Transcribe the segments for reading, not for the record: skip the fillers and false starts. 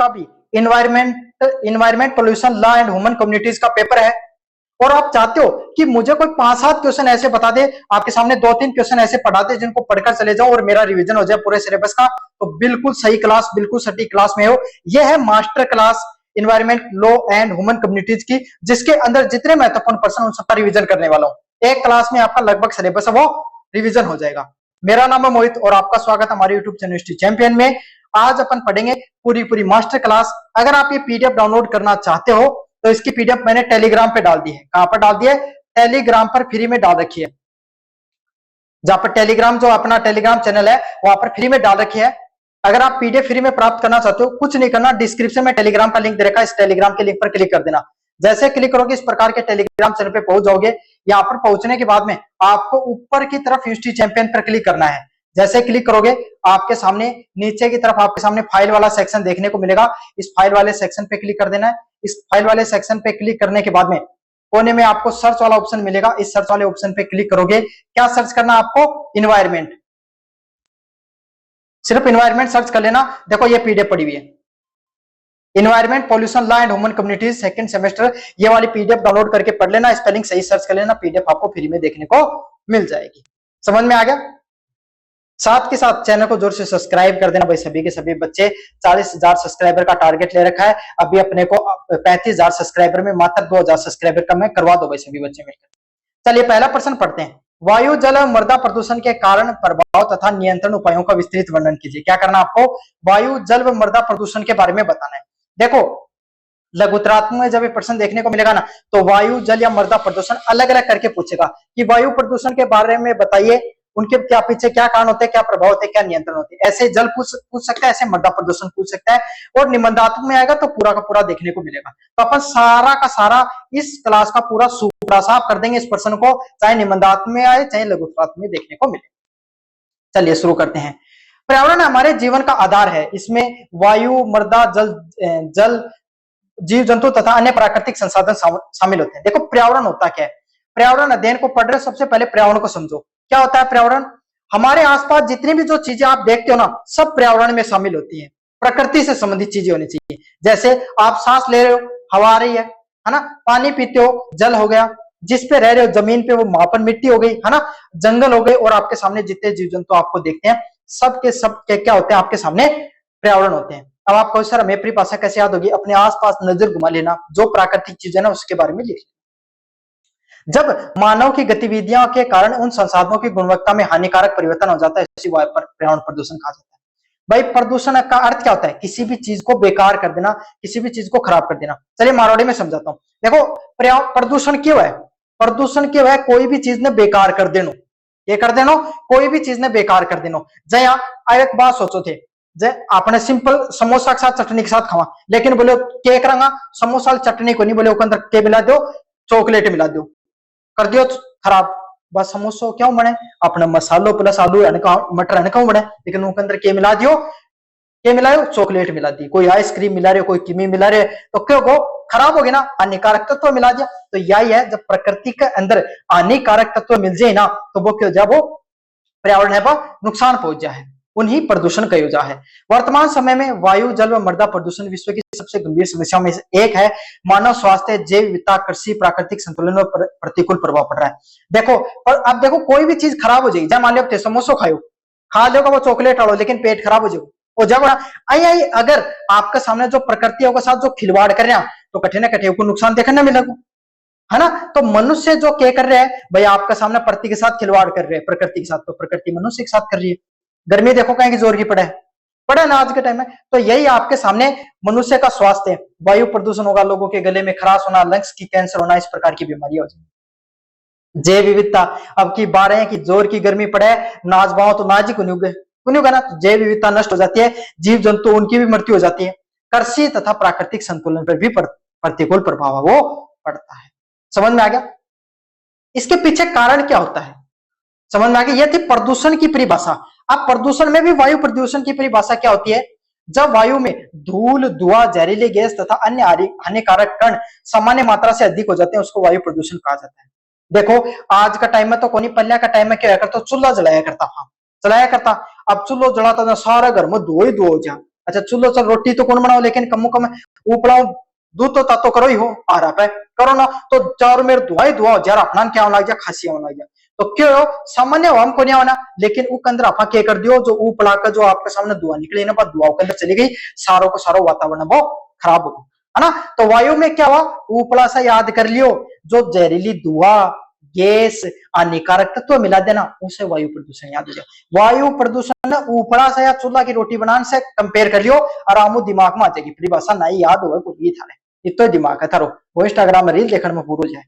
का भी environment pollution law and human communities का पेपर है, और आप चाहते हो कि मुझे कोई 5-7 क्वेश्चन ऐसे बता दे, आपके सामने 2-3 क्वेश्चन ऐसे पढ़ा दे जिनको पढ़कर चले जाओ और मेरा रिवीजन हो जाए पूरे सिलेबस का, तो बिल्कुल सही क्लास, बिल्कुल सटीक क्लास में हो। यह है master class environment law and human communities की, जिसके अंदर जितने महत्वपूर्ण प्रश्न उन सबका रिवीजन करने वाला हूं। एक क्लास में आपका लगभग सिलेबस है वो रिवीजन हो जाएगा। मेरा नाम है मोहित और आपका स्वागत है हमारे यूट्यूब चैनल हिस्ट्री चैंपियन में। आज अपन पढ़ेंगे पूरी मास्टर क्लास। अगर आप ये पीडीएफ डाउनलोड करना चाहते हो तो इसकी पीडीएफ मैंने टेलीग्राम पे डाल दी है। कहां पर डाल दी है? टेलीग्राम पर फ्री में डाल रखी है। जहां पर टेलीग्राम, जो अपना टेलीग्राम चैनल है वहां पर फ्री में डाल रखी है। अगर आप पीडीएफ फ्री में प्राप्त करना चाहते हो, कुछ नहीं करना, डिस्क्रिप्शन में टेलीग्राम का लिंक दे रखा है, इस टेलीग्राम के लिंक पर क्लिक कर देना। जैसे क्लिक करोगे इस प्रकार के टेलीग्राम चैनल पे पहुंच जाओगे। यहाँ पर पहुंचने के बाद में आपको ऊपर की तरफ हिस्ट्री चैंपियन पर क्लिक करना है। जैसे क्लिक करोगे आपके सामने नीचे की तरफ आपके सामने फाइल वाला सेक्शन देखने को मिलेगा। इस फाइल वाले सेक्शन पे क्लिक कर देना है। इस फाइल वाले सेक्शन पे क्लिक करने के बाद में कोने में आपको सर्च वाला ऑप्शन मिलेगा। इस सर्च वाले ऑप्शन पे क्लिक करोगे। क्या सर्च करना आपको? इन्वायरमेंट। सिर्फ इन्वायरमेंट सर्च कर लेना। देखो ये पीडीएफ पड़ी हुई है, environment pollution law and human communities second semester. ये वाली पीडीएफ डाउनलोड करके पढ़ लेना, स्पेलिंग सही सर्च कर लेना, पीडीएफ आपको फ्री में देखने को मिल जाएगी। समझ में आ गया? साथ के साथ चैनल को जोर से सब्सक्राइब कर देना भाई। सभी के सभी बच्चे 40,000 सब्सक्राइबर का टारगेट ले रखा है। अभी अपने को 35,000 सब्सक्राइबर में मात्र 2,000 सब्सक्राइबर का मैं करवा दो भाई सभी बच्चे मिलकर। चलिए पहला प्रश्न पढ़ते हैं। वायु जल और मृदा प्रदूषण के कारण, प्रभाव तथा नियंत्रण उपायों का विस्तृत वर्णन कीजिए। क्या करना आपको? वायु जल व मृदा प्रदूषण के बारे में बताना है। देखो लघुत्रात्मक में जब ये प्रश्न देखने को मिलेगा ना, तो वायु जल या मृदा प्रदूषण अलग अलग करके पूछेगा कि वायु प्रदूषण के बारे में बताइए, उनके क्या पीछे क्या कारण होते हैं, क्या प्रभाव होते हैं, क्या नियंत्रण होते हैं। ऐसे जल पूछ सकता है, ऐसे मृदा प्रदूषण पूछ सकता है, और निबंधात्मक में आएगा तो पूरा का पूरा देखने को मिलेगा। तो अपन सारा का सारा इस क्लास का पूरा सूत्रा साफ कर देंगे इस प्रश्न को, चाहे निबंधात्मक में आए चाहे लघुत्रात्मक में देखने को मिले। चलिए शुरू करते हैं। पर्यावरण हमारे जीवन का आधार है। इसमें वायु, मृदा, जल, जीव जंतु तथा अन्य प्राकृतिक संसाधन शामिल होते हैं। देखो पर्यावरण होता क्या है? पर्यावरण अध्ययन को पढ़ रहे हो, सबसे पहले पर्यावरण को समझो। क्या होता है पर्यावरण? हमारे आसपास जितनी भी जो चीजें आप देखते हो ना, सब पर्यावरण में शामिल होती है। प्रकृति से संबंधित चीजें होनी चाहिए। जैसे आप सांस ले रहे हो, हवा आ रही है ना, पानी पीते हो, जल हो गया, जिस पे रह रहे हो जमीन पे वो वहां पर मिट्टी हो गई है ना, जंगल हो गए, और आपके सामने जितने जीव जंतु आपको देखते हैं सब के क्या होते हैं? आपके सामने पर्यावरण होते हैं। अब आपको सर हमें परिभाषा कैसे याद होगी? अपने आसपास नजर घुमा लेना, जो प्राकृतिक चीज है ना उसके बारे में लिख लेना। जब मानव की गतिविधियों के कारण उन संसाधनों की गुणवत्ता में हानिकारक परिवर्तन हो जाता है, इसी को पर्यावरण प्रदूषण कहा जाता है। भाई प्रदूषण का अर्थ क्या होता है? किसी भी चीज को बेकार कर देना, किसी भी चीज को खराब कर देना। चलिए मारवाड़ी में समझाता हूँ। देखो प्रदूषण क्यों है? प्रदूषण क्यों है? कोई भी चीज ने बेकार कर देनो, ये कर देनो, कोई भी चीज ने बेकार कर देनो। जया एक बात सोचो थे, आपने सिंपल समोसा के साथ चटनी के साथ खावा, लेकिन बोले क्या करेंगा? समोसा चटनी को नहीं, बोले अंदर के मिला दो, चॉकलेट मिला दो, कर दियो खराब। बस समोसा क्यों बने? अपने मसालो प्लस आलू मटर क्यों बने, लेकिन उनके अंदर के मिला दियो, के मिला रहे हो? चॉकलेट मिला दी, कोई आइसक्रीम मिला रहे, कोई किमी मिला रहे, तो क्यों को खराब हो गया ना, हानिकारक तत्व मिला दिया। तो यही है, जब प्रकृति के अंदर हानिकारक तत्व मिल जाए ना, तो वो क्यों जा, वो पर्यावरण है वो नुकसान पहुंच जाए, उन्हीं प्रदूषण का युजा है। वर्तमान समय में वायु जल व मृदा प्रदूषण विश्व की सबसे गंभीर समस्याओं में से एक है। मानव स्वास्थ्य, जैव विविधता, कृषि, प्राकृतिक संतुलन पर प्रतिकूल प्रभाव पड़ रहा है। देखो और अब देखो कोई भी चीज खराब हो जाएगी, जब मान लो समोसा खाओ, खा लो वो चॉकलेट डालो, लेकिन पेट खराब हो जाएगा, हो जाएगा। आई अगर आपके सामने जो प्रकृति के साथ जो खिलवाड़ कर रहे हैं, तो कठे ना कठे को नुकसान देखने मिलेगा, है ना। तो मनुष्य जो क्या कर रहे हैं भाई, आपका सामने प्रकृति के साथ खिलवाड़ कर रहे हैं, प्रकृति के साथ, तो प्रकृति मनुष्य के साथ कर रही है। गर्मी देखो कहीं की जोर की पड़ा ना आज के टाइम में। तो यही आपके सामने मनुष्य का स्वास्थ्य है। वायु प्रदूषण होगा, लोगों के गले में खराश होना, लंग्स की कैंसर होना, इस प्रकार की बीमारियां हो जाएंगी। जैव विविधता, अब की 12 की जोर की गर्मी पड़े, नाच बाओ तो नाज ही कुन्यूगा ना, तो जैव विविधता नष्ट हो जाती है, जीव जंतु उनकी भी मृत्यु हो जाती है। कृषि तथा प्राकृतिक संतुलन पर भी प्रतिकूल प्रभाव वो पड़ता है। समझ में आ गया? इसके पीछे कारण क्या होता है समझ में आ गया? यह थी प्रदूषण की परिभाषा। अब प्रदूषण में भी वायु प्रदूषण की परिभाषा क्या होती है? जब वायु में धूल, धुआं, जहरीली गैस तथा अन्य हानिकारक कण सामान्य मात्रा से अधिक हो जाते हैं, उसको वायु प्रदूषण कहा जाता है। देखो आज का टाइम में तो कोनी, पहले का टाइम में क्या करता, चूल्हा जलाया करता था, अब चूल्हा जलाता ना, सारा घर में धुआं ही धुआं हो जा, अच्छा चूल्हो चल रोटी तो कौन बनाओ, लेकिन कमो कम उपड़ाओ दूध तो तातो करो ही हो आ रहा है करो ना, तो चारों मेरे दुआ ही दुआ हो यार अपना क्या होना गया खांसी होना गया, तो क्यों सामान्य हो हमको नहीं होना, लेकिन वो अंदर आपा क्या कर दियो जो उपड़ा का जो आपके सामने दुआ निकली ना, दुआ के अंदर चली गई, सारों को सारो वातावरण वो खराब हो है ना। तो वायु में क्या हुआ, उपड़ा सा याद कर लियो, जो जहरीली दुआ गैस हानिकारक तत्व मिला देना उसे वायु प्रदूषण याद हो जाए। वायु प्रदूषण ऊपरा से या चूल्हा की रोटी बनाने से कंपेयर कर लियो, आराम दिमाग में आ जाएगी परिभाषा नहीं याद होगा कुछ भी था इतो दिमाग है थारो, वो इंस्टाग्राम में रील देखने में पूरा जाए।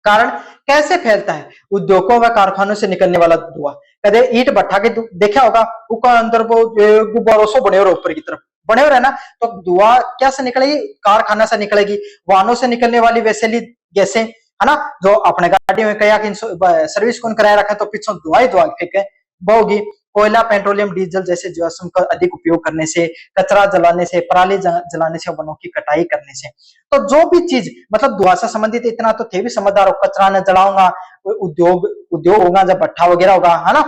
कारण कैसे फैलता है, उद्योगों व कारखानों से निकलने वाला धुआं, कदे ईट भट्ठा के देखा होगा उसका अंदर वो गुब्बारों से बने हो ऊपर की तरफ बने हो रहे ना, तो धुआं क्या से निकलेगी, कारखाना से निकलेगी, वाहनों से निकलने वाली वैसेली गैसें है ना, जो अपने गाड़ी में कया कि सर्विस कौन कराया रखा तो पीछे धुआं ही धुआं फेंके होगी। कोयला पेट्रोलियम डीजल जैसे जीवाश्म का अधिक उपयोग करने से, कचरा जलाने से, पराली जलाने से, वनों की कटाई करने से, तो जो भी चीज मतलब धुआं से संबंधित इतना तो थे भी समझदार हो, कचरा न जलाऊंगा, उद्योग उद्योग होगा जब भट्ठा वगैरह होगा है ना,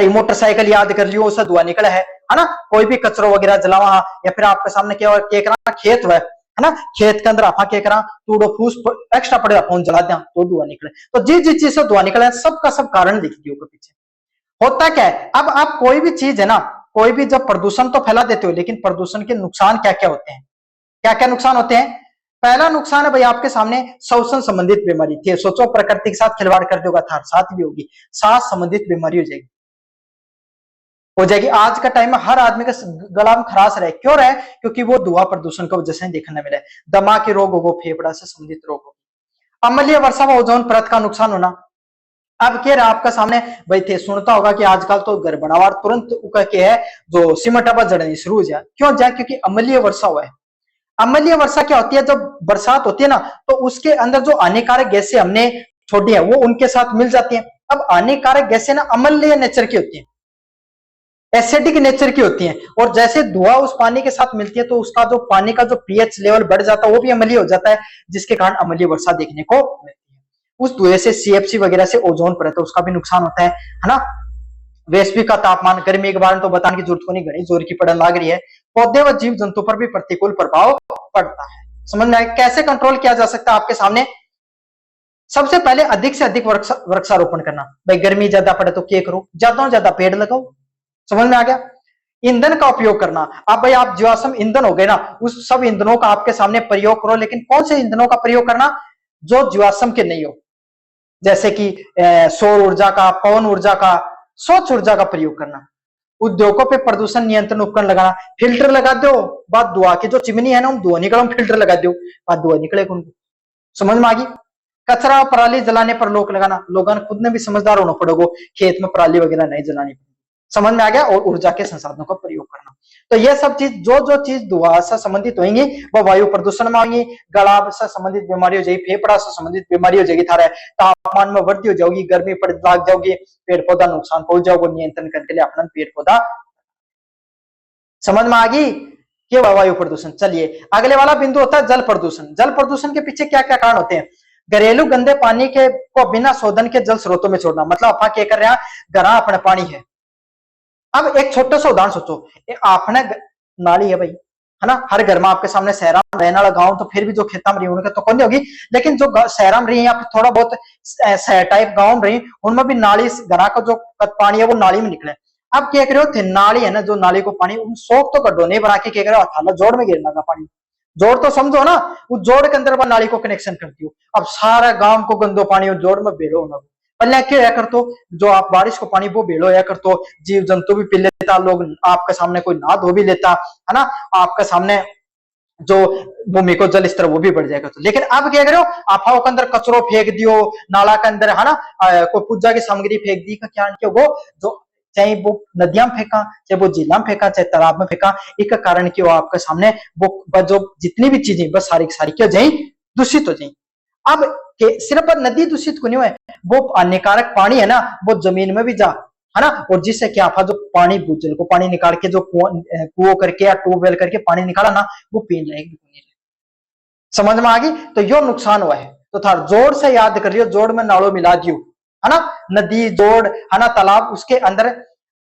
मोटरसाइकिल याद कर लियो उससे धुआं निकला है ना, कोई भी कचरो वगैरह जलावा, या फिर आपके सामने क्या खेत है ना, खेत के अंदर आप क्या करा टूडो फूस एक्स्ट्रा पड़ेगा फोन जला दिया तो धुआं निकले, तो जिस जिस चीज से धुआं निकला सबका सब कारण लिख दियो के पीछे होता क्या है। अब आप कोई भी चीज है ना, कोई भी जब प्रदूषण तो फैला देते हो, लेकिन प्रदूषण के नुकसान क्या क्या होते हैं, क्या क्या नुकसान होते हैं। पहला नुकसान है भाई आपके सामने श्वसन संबंधित बीमारी थी, सोचो प्रकृति के साथ खिलवाड़ कर दोगा था साथ भी होगी, सांस संबंधित बीमारी हो जाएगी। आज का टाइम में हर आदमी का गला में खराश रहे, क्यों रहे, क्योंकि वो धुआं प्रदूषण की वजह से देखने मिले, दमा के रोग हो, फेफड़ा से संबंधित रोग हो, अम्लीय वर्षा व ओजोन परत का नुकसान होना। अब कह रहा आपका सामने भाई थे सुनता होगा कि आजकल तो घर बनावा तुरंत के है जो सिमटा जड़नी शुरू हो जाए, क्यों जाए, क्योंकि अम्लीय वर्षा हुआ है। अम्लीय वर्षा क्या होती है, जब बरसात होती है ना तो उसके अंदर जो हानिकारक गैसें हमने छोड़ी है वो उनके साथ मिल जाती है। अब हानिकारक गैसें ना अम्लीय नेचर की होती है, एसिडिक नेचर की होती हैं, और जैसे धुआं उस पानी के साथ मिलती है तो उसका जो पानी का जो पीएच लेवल बढ़ जाता है वो भी अम्लीय हो जाता है, जिसके कारण अम्लीय वर्षा देखने को मिलती है। उस धुएं से सीएफसी वगैरह से ओजोन परत है उसका भी नुकसान होता है ना। वैश्विक का तापमान, गर्मी के बारे में तो बताने की जरूरत को नहीं, घनी जोर की पड़न लग रही है, पौधे व जीव जंतु पर भी प्रतिकूल प्रभाव पड़ता है। समझ में आया कैसे कंट्रोल किया जा सकता है आपके सामने। सबसे पहले अधिक से अधिक वृक्षारोपण करना, भाई गर्मी ज्यादा पड़े तो क्या करो, ज्यादा से ज्यादा पेड़ लगाओ, समझ में आ गया। ईंधन का उपयोग करना, अब भाई आप जीवाश्म ईंधन हो गए ना, उस सब ईंधनों का आपके सामने प्रयोग करो, लेकिन कौन से ईंधनों का प्रयोग करना, जो जीवाश्म के नहीं हो, जैसे कि सौर ऊर्जा का, पवन ऊर्जा का, स्वच्छ ऊर्जा का प्रयोग करना। उद्योगों पे प्रदूषण नियंत्रण उपकरण लगाना, फिल्टर लगा दो, बात धुआं की जो चिमनी है ना धुआं निकलो फिल्टर लगा दो, बात धुआं निकलेगा उनको, समझ में आ गई। कचरा पराली जलाने पर रोक लगाना, लोगों ने खुद ने भी समझदार होना पड़ेगा, खेत में पराली वगैरह नहीं जलानी, समझ में आ गया, और ऊर्जा के संसाधनों का प्रयोग करना। तो ये सब चीज जो चीज धुआं से संबंधित होंगी वो वायु प्रदूषण में आएंगी, गला से संबंधित बीमारी हो जाएगी, फेफड़ा से संबंधित बीमारी हो जाएगी, थारे तापमान में वृद्धि हो जाएगी, गर्मी पड़ लग जाओगी, पेड़ पौधा नुकसान पहुंच जाओगे, नियंत्रण करने के लिए अपना पेड़ पौधा। समझ में आ गई कि वायु प्रदूषण। चलिए अगले वाला बिंदु होता है जल प्रदूषण। जल प्रदूषण के पीछे क्या क्या कारण होते हैं। घरेलू गंदे पानी के को बिना शोधन के जल स्रोतों में छोड़ना, मतलब आप क्या कर रहे हैं, घरा अपने पानी है। अब एक छोटा सा उदाहरण सोचो, आपने नाली है भाई है ना, हर घर में आपके सामने शहरा में रहने वाला गांव तो फिर भी जो खेता में रही उनका तो कौन नहीं होगी, लेकिन जो शहरा में रही या फिर थोड़ा बहुत शहर टाइप गांव में रही उनमें भी नाली घरा का जो पानी है वो नाली में निकले। अब क्या करो थे, नाली है ना जो नाली को पानी उन शौक तो गड्ढो नहीं बना के क्या करो थाला जोड़ में गिरना का पानी, जोड़ तो समझो ना, उस जोड़ के अंदर नाली को कनेक्शन करती हो, अब सारा गांव को गंदो पानी जोड़ में बेड़ो ना, पहले क्या या कर तो जो आप बारिश को पानी वो बेलो या कर तो जीव जंतु भी पी लेता, लोग आपके सामने कोई नहा धो भी लेता है ना, आपके सामने जो भूमि को जल स्तर वो भी बढ़ जाएगा। तो लेकिन अब क्या करो, आफाओं के अंदर कचरो फेंक दियो, नाला के अंदर है ना कोई पूजा की सामग्री फेंक दी, क्या क्यों वो जो चाहे वो नदियां में फेंका, चाहे वो झीला में फेंका, चाहे तालाब में फेंका, एक कारण क्यों आपके सामने वो जो जितनी भी चीजें बस सारी सारी क्यों जाए दूषित हो जाए। अब सिर्फ नदी दूषित को नहीं है, वो हानिकारक पानी है ना वो जमीन में भी जा है ना, और जिससे क्या था जो पानी भूजल को पानी निकाल के जो कुओं करके या ट्यूबवेल करके पानी निकाला ना वो पीने लायक नहीं रहे। समझ में आ गई। तो यो नुकसान हुआ है, तो था जोड़ से याद करियो, जोड़ में नालों मिला दियो है ना, नदी जोड़ है ना तालाब उसके अंदर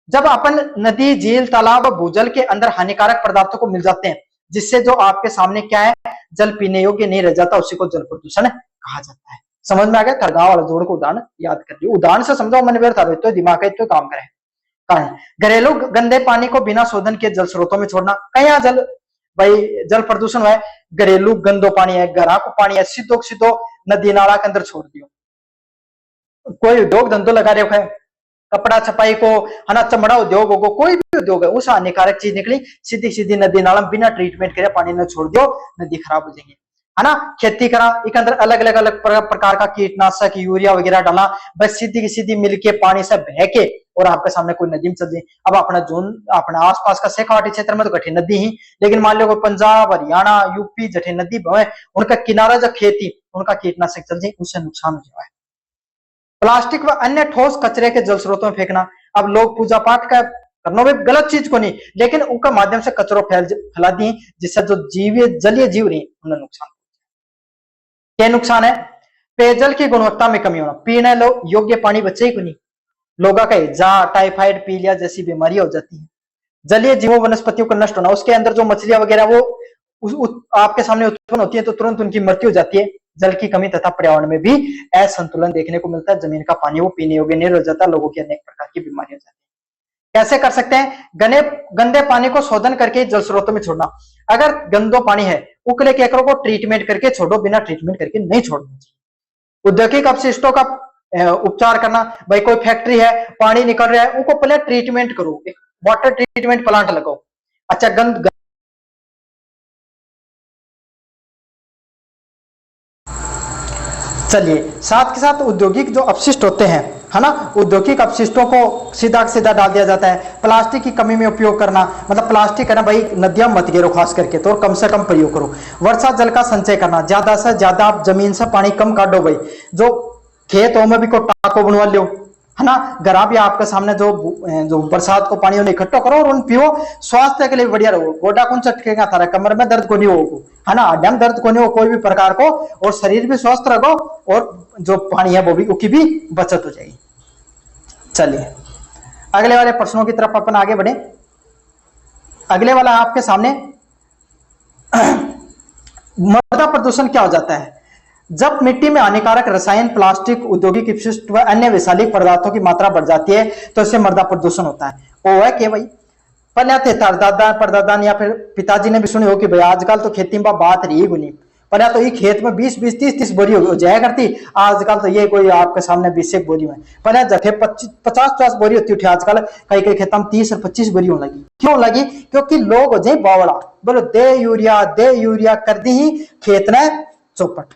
जब अपन नदी, झील, तालाब और भूजल के अंदर हानिकारक पदार्थों को मिल जाते हैं, जिससे जो आपके सामने क्या है, जल पीने योग्य नहीं रह जाता, उसी को जल प्रदूषण कहा जाता है। समझ में आ गया? खरगांव वाला जोड़ को उदाहरण याद कर लियो, उदाहरण से समझो, मन व्यर्थ तो दिमाग है तो काम करे। घरेलू गंदे पानी को बिना शोधन के जल स्रोतों में छोड़ना। कहीं जल भाई जल प्रदूषण है, घरेलू गंदो पानी है, घरा को पानी है, सीधो सीधो नदी नाला के अंदर छोड़ दियो। कोई उद्योग धंधो लगा रहे है, कपड़ा छपाई को, है ना, चमड़ा उद्योग हो, कोई भी उद्योग है, उस हानिकारक चीज निकली सीधी सीधी नदी नाला में बिना ट्रीटमेंट करे पानी में छोड़ दियो, नदी खराब हो जाएगी, है ना। खेती करा, एक अंदर अलग अलग अलग प्रकार का कीटनाशक, यूरिया वगैरह डाला, बस सीधी की सीधी मिलके पानी से बह के और आपके सामने कोई नदी में चल जाए। अब अपना जोन, अपना आसपास का शेखावाटी क्षेत्र में तो गठी नदी ही, लेकिन मान लो कोई पंजाब, हरियाणा, यूपी जठे नदी बहे, उनका किनारा जो खेती, उनका कीटनाशक चल जाए, उससे नुकसान हो जाए। प्लास्टिक व अन्य ठोस कचरे के जल स्रोतों में फेंकना। अब लोग पूजा पाठ का करना भी गलत चीज को नहीं, लेकिन उनका माध्यम से कचरो फैला दी, जिससे जो जलीय जीव रही उन्हें नुकसान। क्या नुकसान है? पेयजल की गुणवत्ता में कमी होना, पीने योग्य पानी बचे ही को नहीं, लोगों का जा टाइफाइड, पीलिया जैसी बीमारियां हो जाती है। जलीय जीवों वनस्पतियों का नष्ट होना, उसके अंदर जो मछलियां वगैरह वो आपके सामने उत्पन्न होती है तो तुरंत उनकी मृत्यु हो जाती है। जल की कमी तथा पर्यावरण में भी असंतुलन देखने को मिलता है, जमीन का पानी वो पीने योग्य नहीं रह जाता, लोगों की अनेक प्रकार की बीमारियां हो जाती है। कैसे कर सकते हैं? गंदे पानी को शोधन करके जल स्रोतों में छोड़ना। अगर गंदो पानी है, उकले केकरों को ट्रीटमेंट करके छोड़ो, बिना ट्रीटमेंट करके नहीं छोड़ना चाहिए। औद्योगिक अपशिष्टों का उपचार करना, भाई कोई फैक्ट्री है, पानी निकल रहा है, उनको पहले ट्रीटमेंट करो, वाटर ट्रीटमेंट प्लांट लगाओ। अच्छा, चलिए, साथ के साथ औद्योगिक जो अपशिष्ट होते हैं, है ना, औद्योगिक अपशिष्टों को सीधा सीधा डाल दिया जाता है। प्लास्टिक की कमी में उपयोग करना, मतलब प्लास्टिक है ना भाई, नदियां मत गिरो खास करके, तो कम से कम प्रयोग करो। वर्षा जल का संचय करना, ज्यादा से ज्यादा आप जमीन से पानी कम काटो भाई, जो खेत हो में भी को टाको बनवा लो, है ना। घरा भी आपके सामने जो बरसात को पानी उन्हें इकट्ठा करो और उन पियो, स्वास्थ्य के लिए बढ़िया रहो। गोडा कौन चटकेगा तारा, कमर में दर्द को नहीं होगा, है ना, हड्डियां में दर्द को नहीं हो कोई भी प्रकार को, और शरीर भी स्वस्थ रखो, और जो पानी है वो भी, उसकी भी बचत हो जाएगी। चलिए अगले वाले प्रश्नों की तरफ अपन आगे बढ़े। अगले वाला आपके सामने मृदा प्रदूषण क्या हो जाता है? जब मिट्टी में हानिकारक रसायन, प्लास्टिक, औद्योगिक अपशिष्ट व अन्य विषैले पदार्थों की मात्रा बढ़ जाती है, तो इससे मृदा प्रदूषण होता है। वो है कि भाई पहले थे दादा परदादा या फिर पिताजी ने भी सुनी हो कि भाई आजकल तो खेती में बात रही गुनी, पहले तो ये खेत में 20-20, 30-30 बोरी हो जाया करती, आजकल तो ये कोई आपके सामने 20 एक बोरी में, पहले जठे 50-50 बोरी होती थी, आजकल कई कई खेतों में 30 और 25 बोरी होने लगी। क्यों लगी? क्योंकि लोग हो जाए बावड़ा, बोलो दे यूरिया कर दी ही खेत ने चौपट।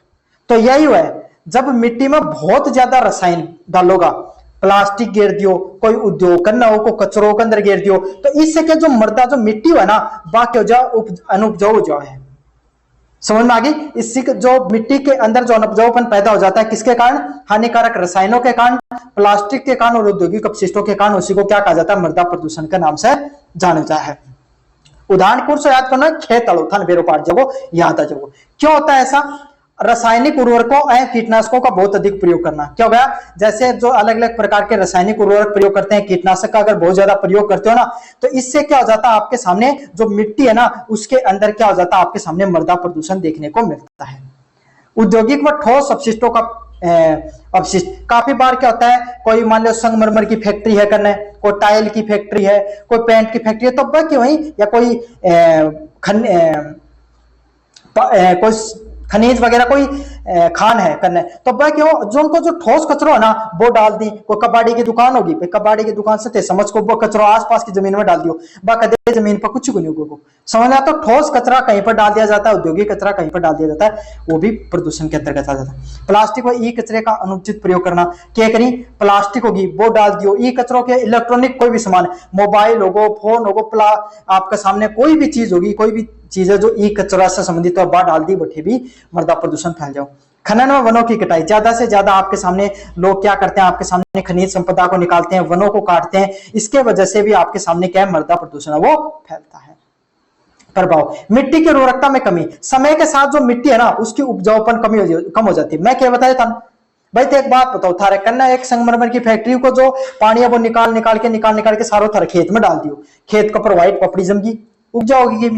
तो यही है, जब मिट्टी में बहुत ज्यादा रसायन डालोगा, प्लास्टिक गिर दियो, कोई उद्योग करना हो, कोई कचरों के अंदर गिर दियो, तो इससे क्या जो मृदा जो मिट्टी है ना, बाकी हो जाओ अनुपजाऊ हो जाओ है। समझ में आ गई? इससे जो मिट्टी के अंदर जो अनुपजाऊपन पैदा हो जाता है, किसके कारण? हानिकारक रसायनों के कारण, प्लास्टिक के कारण और औद्योगिक अपशिष्टों के कारण। उसी को क्या कहा जाता है? मृदा प्रदूषण के नाम से जाना जाता है। उदाहरण कोर्स याद करना, खेत अड़ोथन बेरो पाट जगो याद आ जाओ। क्यों होता है ऐसा? रासायनिक उर्वरकों और कीटनाशकों का बहुत अधिक प्रयोग करना। क्या हो गया? जैसे जो अलग अलग प्रकार के रासायनिक उर्वरक प्रयोग करते हैं, कीटनाशक का अगर बहुत ज्यादा प्रयोग करते हो ना, तो इससे क्या हो जाता है, आपके सामने जो मिट्टी है ना, उसके अंदर क्या हो जाता है, आपके सामने मृदा प्रदूषण देखने को मिलता है। औद्योगिक व ठोस अपशिष्टों का अपशिष्ट काफी बार क्या होता है, कोई मान लो संगमरमर की फैक्ट्री है करने, कोई टाइल की फैक्ट्री है, कोई पेंट की फैक्ट्री है, तो बाकी वही, या कोई कोई खनिज वगैरह कोई खान है करने, तो वह क्यों जो उनको जो ठोस कचरो है ना वो डाल दी। कोई कबाड़ी की दुकान होगी, कबाड़ी की दुकान से समझ को वो कचरो आसपास की जमीन में डाल दियो, बाकी जमीन पर कुछ नहीं होगा। समझ आता? तो ठोस कचरा कहीं पर डाल दिया जाता है, औद्योगिक कचरा कहीं पर डाल दिया जाता है, वो भी प्रदूषण के अंतर्गत आ जाता है। प्लास्टिक व ई कचरे का अनुचित प्रयोग करना, क्या करी, प्लास्टिक होगी वो डाल दियो, ई कचरों के इलेक्ट्रॉनिक कोई भी सामान, मोबाइल होगो, फोन होगो, आपके सामने कोई भी चीज होगी, कोई भी चीज है जो ई कचरा से संबंधित है, बाहर डाल दी, बठे भी मृदा प्रदूषण फैल जाओ। खनन व वनों की कटाई, ज्यादा से ज्यादा आपके सामने लोग क्या करते हैं, आपके सामने खनिज संपदा को निकालते हैं, वनों को काटते हैं, इसके वजह से भी आपके सामने क्या है, मृदा प्रदूषण है वो फैलता है। प्रभाव, मिट्टी की उर्वरकता में कमी, समय के साथ जो मिट्टी है ना उसकी उपजाऊपन कम हो जाती है। मैं क्या बताया था, भाई तो एक बात बताओ, थारे करना एक संगमरमर की फैक्ट्री को जो पानी है वो निकाल के सारो थारे खेत में डाल दियो, खेत को प्रोवाइड पपड़ी जमगी उग जाओगी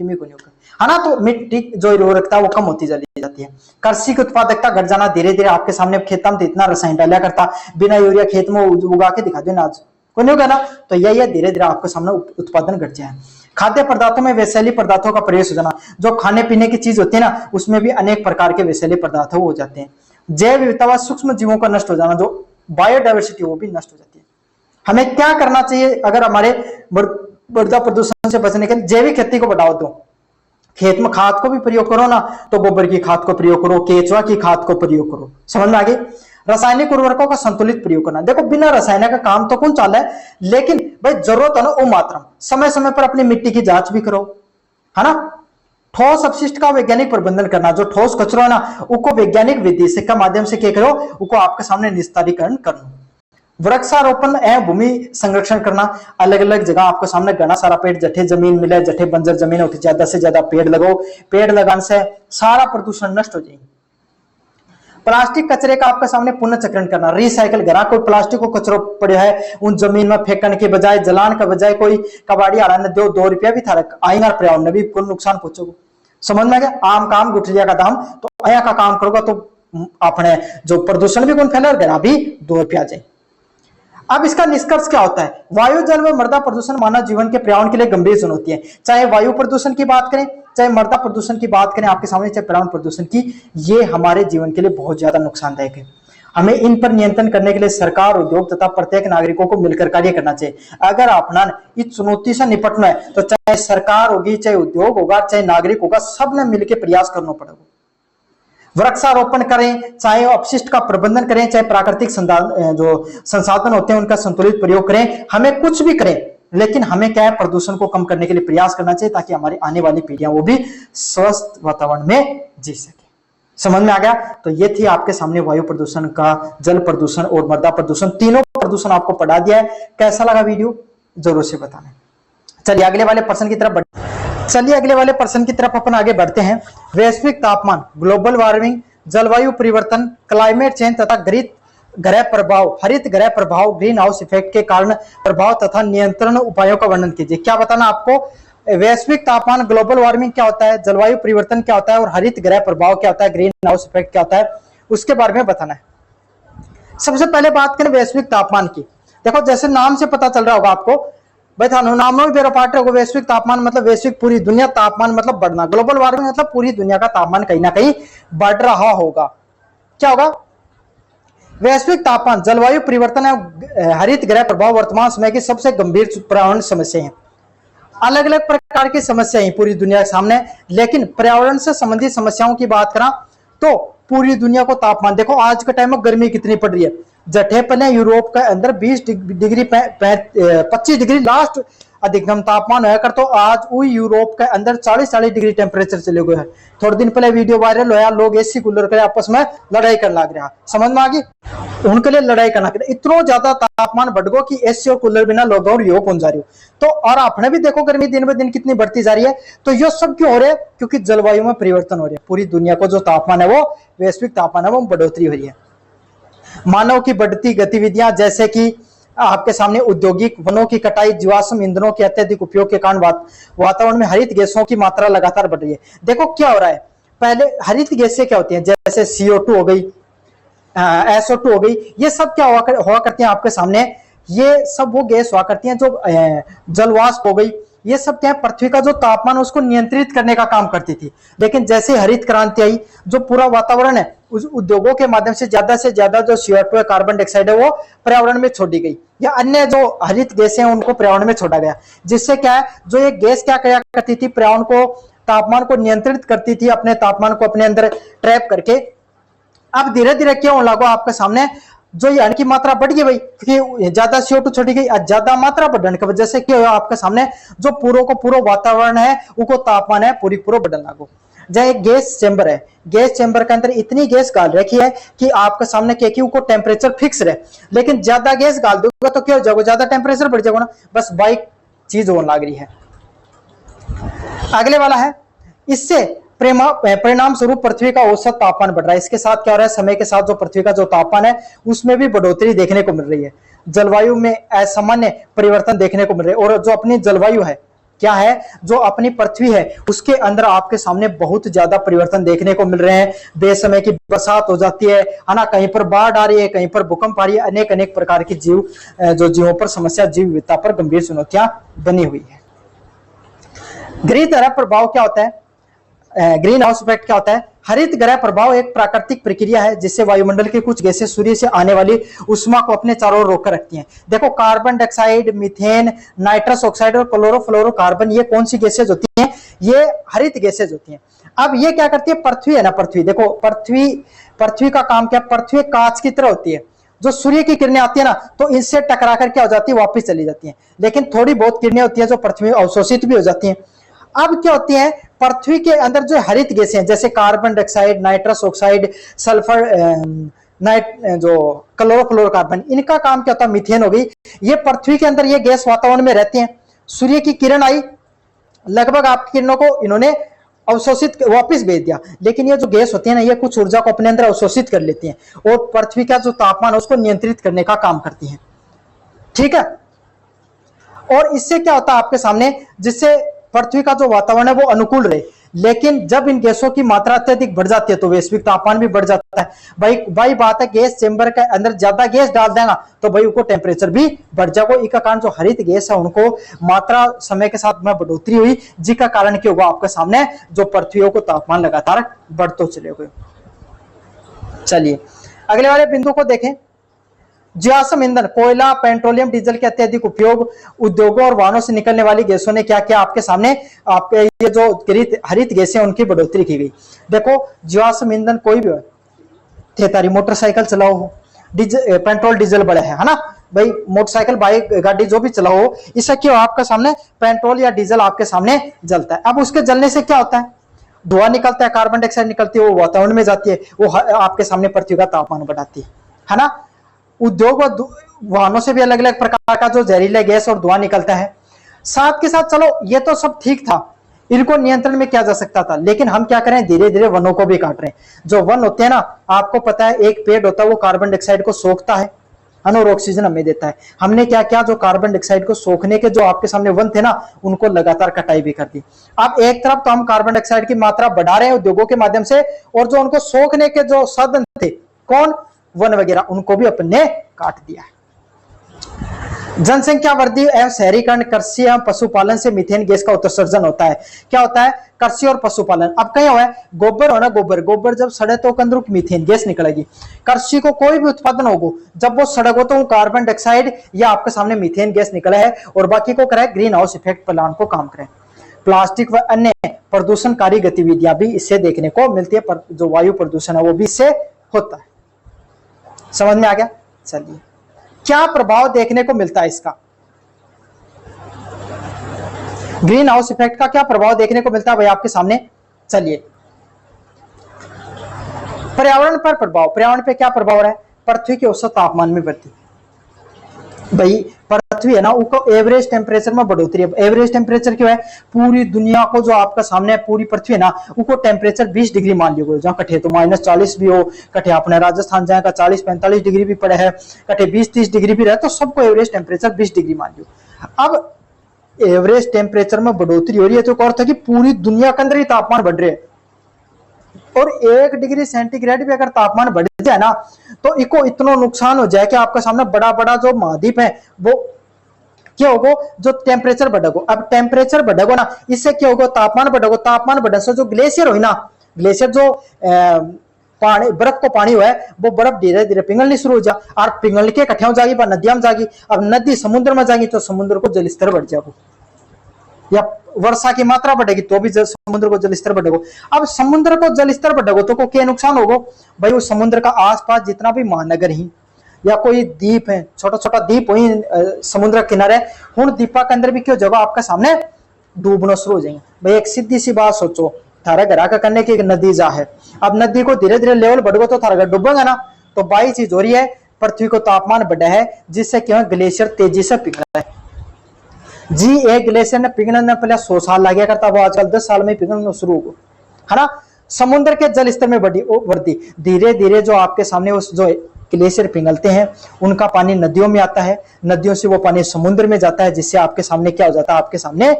किमी को नहीं होगा, है ना। तो मिट्टी जो उर्वरकता वो कम होती चली जाती है, कृषि की उत्पादकता घट जाना धीरे धीरे आपके सामने। खेत में तो इतना रसायन डाला करता, बिना यूरिया खेत में उगा के दिखा दो ना, आज को नहीं होगा ना। तो यही धीरे धीरे आपके सामने उत्पादन घट जाए। खाद्य पदार्थों में वैसेली पदार्थों का प्रवेश हो जाना, जो खाने पीने की चीज होती है ना उसमें भी अनेक प्रकार के वैसेली पदार्थ हो जाते हैं। जैव विविधता व सूक्ष्म जीवों का नष्ट हो जाना, जो बायोडाइवर्सिटी वो भी नष्ट हो जाती है। हमें क्या करना चाहिए अगर हमारे मृदा प्रदूषण से बचने के लिए? जैविक खेती को बढ़ावा दो, खेत में खाद को भी प्रयोग करो ना, तो गोबर की खाद को प्रयोग करो, केचुआ की खाद को प्रयोग करो, समझ में आ गई। रासायनिक उर्वरकों का संतुलित प्रयोग करना, देखो बिना रसायन का काम तो कौन चाला है, लेकिन भाई जरूरत है ना वो मात्रा, समय समय पर अपनी मिट्टी की जांच भी करो, है ना। ठोस अपशिष्ट का वैज्ञानिक प्रबंधन करना, जो ठोस कचरा है ना उसको वैज्ञानिक विधि से माध्यम से क्या करो, उसको आपके सामने निस्तारीकरण करना। वृक्षारोपण एवं भूमि संरक्षण करना, अलग अलग जगह आपको सामने घना सारा पेड़, जठे जमीन मिले, जठे बंजर जमीन होती, ज्यादा से ज्यादा पेड़ लगाओ, पेड़ लगाने से सारा प्रदूषण नष्ट हो जाएगी। प्लास्टिक कचरे का आपके सामने पुनर्चक्रण करना, रिसाइकल करा, कोई प्लास्टिक को कचरो पड़े है उन जमीन में फेंकने के बजाय, जलान के बजाय कोई कबाड़ी आ रहा दो 2 रुपया भी था आएगा, पर्यावरण में भी कोई नुकसान पहुंचोगे, समझ में आ गया। आम काम गुठलिया का दाम, तो आया का काम करोगा तो अपने जो प्रदूषण भी कौन फैला भी 2 रुपया जाए। अब इसका निष्कर्ष क्या होता है? वायु जल व मृदा प्रदूषण मानव जीवन के पर्यावरण के लिए गंभीर चुनौती है। चाहे वायु प्रदूषण की बात करें, चाहे मृदा प्रदूषण की बात करें आपके सामने, चाहे पर्यावरण प्रदूषण की, ये हमारे जीवन के लिए बहुत ज्यादा नुकसानदायक है। हमें इन पर नियंत्रण करने के लिए सरकार, उद्योग तथा प्रत्येक नागरिकों को मिलकर कार्य करना चाहिए। अगर अपना इस चुनौती से निपटना है तो चाहे सरकार होगी, चाहे उद्योग होगा, चाहे नागरिक होगा, सबने मिलकर प्रयास करना पड़ेगा। वृक्षारोपण करें, चाहे अपशिष्ट का प्रबंधन करें, चाहे प्राकृतिक जो संसाधन होते हैं उनका संतुलित प्रयोग करें, हमें कुछ भी करें, लेकिन हमें क्या है, प्रदूषण को कम करने के लिए प्रयास करना चाहिए, ताकि हमारी आने वाली पीढ़ियां वो भी स्वस्थ वातावरण में जी सके। समझ में आ गया? तो ये थी आपके सामने वायु प्रदूषण का, जल प्रदूषण और मृदा प्रदूषण, तीनों प्रदूषण आपको पढ़ा दिया है। कैसा लगा वीडियो जरूर से बताना। चलिए अगले वाले प्रश्न की तरफ अपन आगे बढ़ते हैं। वैश्विक तापमान, ग्लोबल वार्मिंग, जलवायु परिवर्तन, क्लाइमेट चेंज तथा हरित ग्रह प्रभाव, ग्रीन हाउस इफेक्ट के कारण प्रभाव तथा नियंत्रण उपायों का वर्णन कीजिए। क्या बताना आपको? वैश्विक तापमान, ग्लोबल वार्मिंग क्या होता है, जलवायु परिवर्तन क्या होता है, और हरित ग्रह प्रभाव क्या होता है, ग्रीन हाउस इफेक्ट क्या होता है, उसके बारे में बताना है। सबसे पहले बात करें वैश्विक तापमान की। देखो जैसे नाम से पता चल रहा होगा आपको, भाई थानो नाम में मेरा पार्ट होगा, वैश्विक तापमान मतलब वैश्विक पूरी दुनिया, तापमान मतलब बढ़ना, ग्लोबल वार्मिंग मतलब पूरी दुनिया का तापमान कहीं ना कहीं बढ़ रहा होगा। क्या होगा? वैश्विक तापमान, जलवायु परिवर्तन है, हरित ग्रह प्रभाव वर्तमान समय की सबसे गंभीर पर्यावरण समस्या है। अलग अलग प्रकार की समस्याएं पूरी दुनिया के सामने, लेकिन पर्यावरण से संबंधित समस्याओं की बात करा तो पूरी दुनिया को तापमान, देखो आज के टाइम में गर्मी कितनी पड़ रही है, जठे पने यूरोप के अंदर 20 डिग्री 25 डिग्री लास्ट अधिकतम तापमान है कर, तो आज वही यूरोप के अंदर 40 डिग्री टेम्परेचर चले गए हैं। थोड़े दिन पहले वीडियो वायरल होया, लोग एसी कूलर के आपस में लड़ाई कर लग रहा, समझ में आ गई? उनके लिए लड़ाई करना, इतना ज्यादा तापमान बढ़ गो कि एसी और कूलर बिना लोग और योग हो जा रही हो। तो और आपने भी देखो गर्मी दिन ब दिन कितनी बढ़ती जा रही है। तो ये सब क्यों हो रहा है? क्योंकि जलवायु में परिवर्तन हो रहा है। पूरी दुनिया को जो तापमान है वो वैश्विक तापमान है वो बढ़ोतरी हो रही है। मानव की बढ़ती गतिविधियां, जैसे कि आपके सामने औद्योगिक वनों की कटाई, जीवाश्म ईंधनों के अत्यधिक उपयोग के कारण वातावरण में हरित गैसों की मात्रा लगातार बढ़ रही है। देखो क्या हो रहा है, पहले हरित गैसें क्या होती हैं, जैसे CO2 हो गई, SO2 हो गई, ये सब क्या हुआ करती हैं आपके सामने, ये सब वो गैस हुआ करती हैं जो जलवाष्प हो गई, ये सब क्या है, पृथ्वी का जो तापमान उसको नियंत्रित करने का काम करती थी। लेकिन जैसे हरित क्रांति आई, जो पूरा वातावरण है उस उद्योगों के माध्यम से ज्यादा जो CO2 है, कार्बन डाइऑक्साइड है, वो पर्यावरण में छोड़ी गई, या अन्य जो हरित गैसें हैं उनको पर्यावरण में छोड़ा गया। जिससे क्या है, जो ये गैस क्या करती थी, पर्यावरण को, तापमान को नियंत्रित करती थी, अपने तापमान को अपने अंदर ट्रैप करके। अब धीरे धीरे क्या होने लगा आपके सामने, जो यानी की मात्रा बढ़ गई भाई, क्योंकि ज्यादा CO2 छोड़ी गई, ज्यादा मात्रा बढ़ने की वजह से क्या हुआ आपके सामने, जो पूरा वातावरण है उसको तापमान है पूरा बढ़ने लगो। जैसे एक गैस चेंबर है, गैस चेंबर के अंदर इतनी गैस डाल रखी है कि आपके सामने क्या कि उसको टेम्परेचर फिक्स रहे, लेकिन ज्यादा गैस डाल दोगे तो क्या हो जाएगा, ज्यादा टेम्परेचर बढ़ जाएगा ना, बस बाइक चीज होने लग रही है। अगले वाला है, इससे परिणाम स्वरूप पृथ्वी का औसत तापमान बढ़ रहा है। इसके साथ क्या हो रहा है, समय के साथ जो पृथ्वी का जो तापमान है उसमें भी बढ़ोतरी देखने को मिल रही है। जलवायु में असामान्य परिवर्तन देखने को मिल रहे हैं। और जो अपनी जलवायु है क्या है, जो अपनी पृथ्वी है उसके अंदर आपके सामने बहुत ज्यादा परिवर्तन देखने को मिल रहे हैं। बेसमय की बरसात हो जाती है ना, कहीं पर बाढ़ आ रही है, कहीं पर भूकंप आ रही है। अनेक अनेक प्रकार की जीवों पर समस्या, जीव विविधता पर गंभीर चुनौतियां बनी हुई है। ग्रीन ग्रह प्रभाव क्या होता है, ग्रीन हाउस इफेक्ट क्या होता है? हरित ग्रह प्रभाव एक प्राकृतिक प्रक्रिया है जिससे वायुमंडल के कुछ गैसें सूर्य से आने वाली उष्मा को अपने चारों ओर रोक कर रखती हैं। देखो, carbon dioxide, methane, nitrous oxide और क्लोरोफ्लोरोकार्बन, ये कौन सी गैसेज होती हैं? ये हरित गैसेज होती हैं। अब ये क्या करती है? पृथ्वी है ना, पृथ्वी देखो, पृथ्वी का काम क्या? पृथ्वी कांच की तरह होती है। जो सूर्य की किरणें आती है ना, तो इनसे टकरा कर क्या हो जाती है? वापस चली जाती है। लेकिन थोड़ी बहुत किरणें होती है जो पृथ्वी में अवशोषित भी हो जाती हैं। अब क्या होती है, पृथ्वी के अंदर जो हरित गैसें हैं जैसे carbon dioxide, nitrous oxide, sulphur, जो क्लोरोफ्लोरोकार्बन, इनका काम क्या होता है? मीथेन हो गई। ये पृथ्वी के अंदर ये गैस वातावरण में रहती हैं। सूर्य की किरण आई, लगभग आपकी किरणों को इन्होंने अवशोषित वापस भेज दिया, लेकिन ये जो गैस होती है ना, ये कुछ ऊर्जा को अपने अंदर अवशोषित कर लेती हैं और पृथ्वी का जो तापमान है उसको नियंत्रित करने का काम करती हैं। ठीक है, और इससे क्या होता है आपके सामने, जिससे पृथ्वी का जो वातावरण है वो अनुकूल रहे। लेकिन जब इन गैसों की मात्रा अत्यधिक बढ़ जाती है तो वैश्विक तापमान भी बढ़ जाता है। भाई बात है, गैस चेंबर के अंदर ज्यादा गैस डाल देगा तो भाई उनको टेम्परेचर भी बढ़ जाएगा। इसका कारण जो हरित गैस है उनको मात्रा समय के साथ में बढ़ोतरी हुई, जिसका कारण क्या होगा आपके सामने, जो पृथ्वी को तापमान लगातार बढ़ते चलेगा। चलिए अगले वाले बिंदु को देखें। जीवाश्म ईंधन, कोयला, पेट्रोलियम, डीजल के अत्यधिक उपयोग, उद्योगों और वाहनों से निकलने वाली गैसों ने क्या किया आपके सामने, आपके ये जो हरित गैसें उनकी बढ़ोतरी की गई। देखो, जीवाश्म ईंधन कोई भी थे, मोटरसाइकिल चलाओ हो, पेट्रोल डीजल बड़े है ना भाई, मोटरसाइकिल, बाइक, गाड़ी जो भी चलाओ हो, इससे क्या आपके सामने पेट्रोल या डीजल आपके सामने जलता है। अब उसके जलने से क्या होता है? धुआं निकलता है, कार्बन डाइऑक्साइड निकलती है, वो वातावरण में जाती है, वो आपके सामने पृथ्वी का तापमान बढ़ाती है ना। उद्योग और वाहनों से भी अलग अलग प्रकार का जो जहरीला गैस और धुआं निकलता है। साथ के साथ चलो ये तो सब ठीक था, इनको नियंत्रण में किया जा सकता था, लेकिन हम क्या करें, धीरे धीरे वनों को भी काट रहे हैं। जो वन होते हैं ना, आपको पता है एक पेड़ होता है वो कार्बन डाइऑक्साइड को सोखता है और ऑक्सीजन हमें देता है। हमने क्या किया, जो कार्बन डाइऑक्साइड को सोखने के जो आपके सामने वन थे ना, उनको लगातार कटाई भी कर दी। अब एक तरफ तो हम कार्बन डाइऑक्साइड की मात्रा बढ़ा रहे हैं उद्योगों के माध्यम से, और जो उनको सोखने के जो साधन थे, कौन, वन वगैरह, उनको भी अपने काट दिया। जनसंख्या वृद्धि एवं शहरीकरण, कृषि एवं पशुपालन से मीथेन गैस का उत्सर्जन होता है। क्या होता है? कृषि और पशुपालन। अब कहीं हुआ है, गोबर होना, गोबर जब सड़े तो अंदर मीथेन गैस निकलेगी। कृषि को कोई भी उत्पादन होगा, जब वो सड़क हो तो कार्बन डाइऑक्साइड या आपके सामने मीथेन गैस निकला है, और बाकी को कराए ग्रीन हाउस इफेक्ट प्लांट को काम करें। प्लास्टिक व अन्य प्रदूषणकारी गतिविधियां भी इससे देखने को मिलती है, पर जो वायु प्रदूषण है वो भी इससे होता है। समझ में आ गया? चलिए, क्या प्रभाव देखने को मिलता है इसका, ग्रीन हाउस इफेक्ट का क्या प्रभाव देखने को मिलता है भाई आपके सामने? चलिए, पर्यावरण पर प्रभाव, पर्यावरण पे क्या प्रभाव है? पृथ्वी के औसत तापमान में वृद्धि। भाई पृथ्वी है ना, उसको एवरेज टेम्परेचर में बढ़ोतरी है। एवरेज टेम्परेचर क्यों है? पूरी दुनिया को जो आपका सामने है, पूरी पृथ्वी है ना, उसको टेम्परेचर 20 डिग्री मान लिया, जहाँ कटे तो -40 भी हो, कटे अपने राजस्थान जाएगा 40-45 डिग्री भी पड़े है, कटे 20-30 डिग्री भी रहे, तो सबको एवरेज टेम्परेचर 20 डिग्री मान लियो। अब एवरेज टेम्परेचर में बढ़ोतरी हो रही है तो अर्थ है कि पूरी दुनिया के अंदर ही तापमान बढ़ रहे हैं, और 1 डिग्री सेंटीग्रेड भी अगर तापमान बढ़ जाए ना, तो इसको इतना नुकसान हो जाए कि आपका सामने बड़ा बड़ा जो महाद्वीप है वो क्या होगा, जो टेम्परेचर बढ़ेगा। अब टेम्परेचर बढ़ेगा ना, इससे क्या होगा, तापमान बढ़ेगा। तापमान बढ़ने से जो ग्लेशियर हो ना, ग्लेशियर जो पानी, बर्फ को पानी हुआ है, वो बर्फ धीरे धीरे पिघलनी शुरू हो जा, और पिघल के इकट्ठे हो जाएगी, नदियां में जाएगी। अब नदी समुद्र में जाएगी तो समुद्र को जलस्तर बढ़ जाएगा, या वर्षा की मात्रा बढ़ेगी तो भी समुद्र को जलस्तर बढ़ेगा। अब समुद्र को जलस्तर बढ़ेगा तो क्या नुकसान होगा भाई? वो समुद्र का आसपास जितना भी महानगर ही या कोई द्वीप है, छोटा छोटा द्वीप वही समुद्र किनारे, उन द्वीपा के अंदर भी क्यों जगह आपके सामने डूबना शुरू हो जाएंगे। भाई एक सीधी सी बात सोचो, थारा घर का करने की एक नदी जा है, अब नदी को धीरे धीरे लेवल बढ़ेगा तो थारा घर डूबेगा ना। तो बाई चीज हो रही है, पृथ्वी को तापमान बढ़ा है, जिससे क्या ग्लेशियर तेजी से पिघल रहा है। जी एक ग्लेशियर ने पिघलने में पहले 100 साल लग गया करता, वो आजकल 10 साल में पिघलना शुरू हो। है ना। समुद्र के जल स्तर में वृद्धि, धीरे धीरे जो आपके सामने उस जो ग्लेशियर पिघलते हैं उनका पानी नदियों में आता है, नदियों से वो पानी समुद्र में जाता है, जिससे आपके सामने क्या हो जाता है, आपके सामने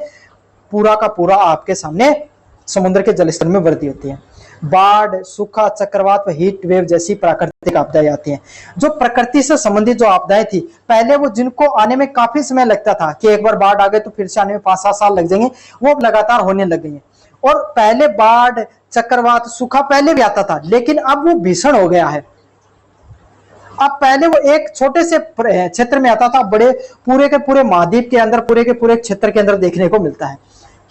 पूरा का पूरा आपके सामने समुद्र के जलस्तर में वृद्धि होती है। बाढ़, सूखा, चक्रवात व हीट वेव जैसी प्राकृतिक आपदाएं आती हैं। जो प्रकृति से संबंधित जो आपदाएं थी पहले, वो जिनको आने में काफी समय लगता था कि एक बार बाढ़ आ गए तो फिर से आने में 5-7 साल लग जाएंगे, वो अब लगातार होने लग गई है। और पहले बाढ़, चक्रवात, सूखा पहले भी आता था, लेकिन अब वो भीषण हो गया है। अब पहले वो एक छोटे से क्षेत्र में आता था, बड़े पूरे के पूरे महाद्वीप के अंदर, पूरे के पूरे क्षेत्र के अंदर देखने को मिलता है।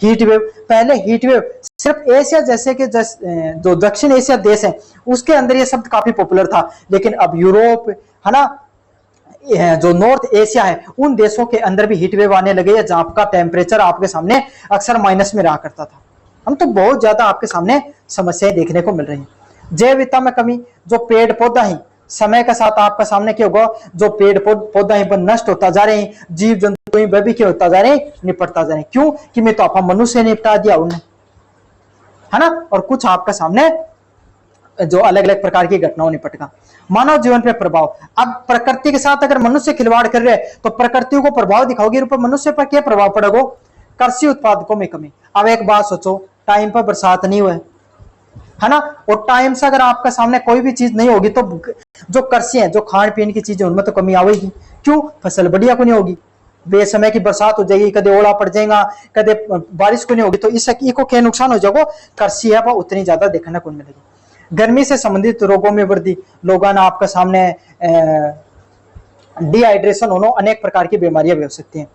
हीट वेव, पहले हीट वेव सिर्फ एशिया जैसे के जो दक्षिण एशिया देश है उसके अंदर ये शब्द काफी पॉपुलर था, लेकिन अब यूरोप, है ना, जो नॉर्थ एशिया है उन देशों के अंदर भी हीट वेव आने लगे हैं, जहां का टेम्परेचर आपके सामने अक्सर माइनस में रहा करता था। हम तो बहुत ज्यादा आपके सामने समस्याएं देखने को मिल रही है। जैव विविधता में कमी, जो पेड़ पौधा ही समय के साथ आपका सामने क्या होगा, जो पेड़ पौधा ही नष्ट होता जा रहे हैं, जीव जंतु वह भी क्या होता जा रहे हैं, निपटता जा रहे हैं। क्यों कि मैं तो आपका मनुष्य निपटा दिया उन्हें, है ना। और कुछ आपका सामने जो अलग अलग प्रकार की घटनाओं निपट गया। मानव जीवन पे प्रभाव, अब प्रकृति के साथ अगर मनुष्य खिलवाड़ कर रहे हैं तो प्रकृति को प्रभाव दिखाओगे, ऊपर मनुष्य पर क्या प्रभाव पड़ेगा, कृषि उत्पादकों में कमी। अब एक बात सोचो, टाइम पर बरसात नहीं हुआ है ना, और टाइम से अगर आपका सामने कोई भी चीज नहीं होगी तो जो कृषि है, जो खान पीन की चीजें, उनमें तो कमी आवेगी। क्यों, फसल बढ़िया को नहीं होगी, बेसमय की बरसात हो जाएगी, कदे ओला पड़ जाएगा, कदे बारिश को नहीं होगी, तो इससे को क्या नुकसान हो जाएगा, कृषि है वो उतनी ज्यादा देखने को मिलेगी। गर्मी से संबंधित रोगों में वृद्धि, लोगों ने आपका सामने डिहाइड्रेशन होना, अनेक प्रकार की बीमारियां भी हो सकती हैं।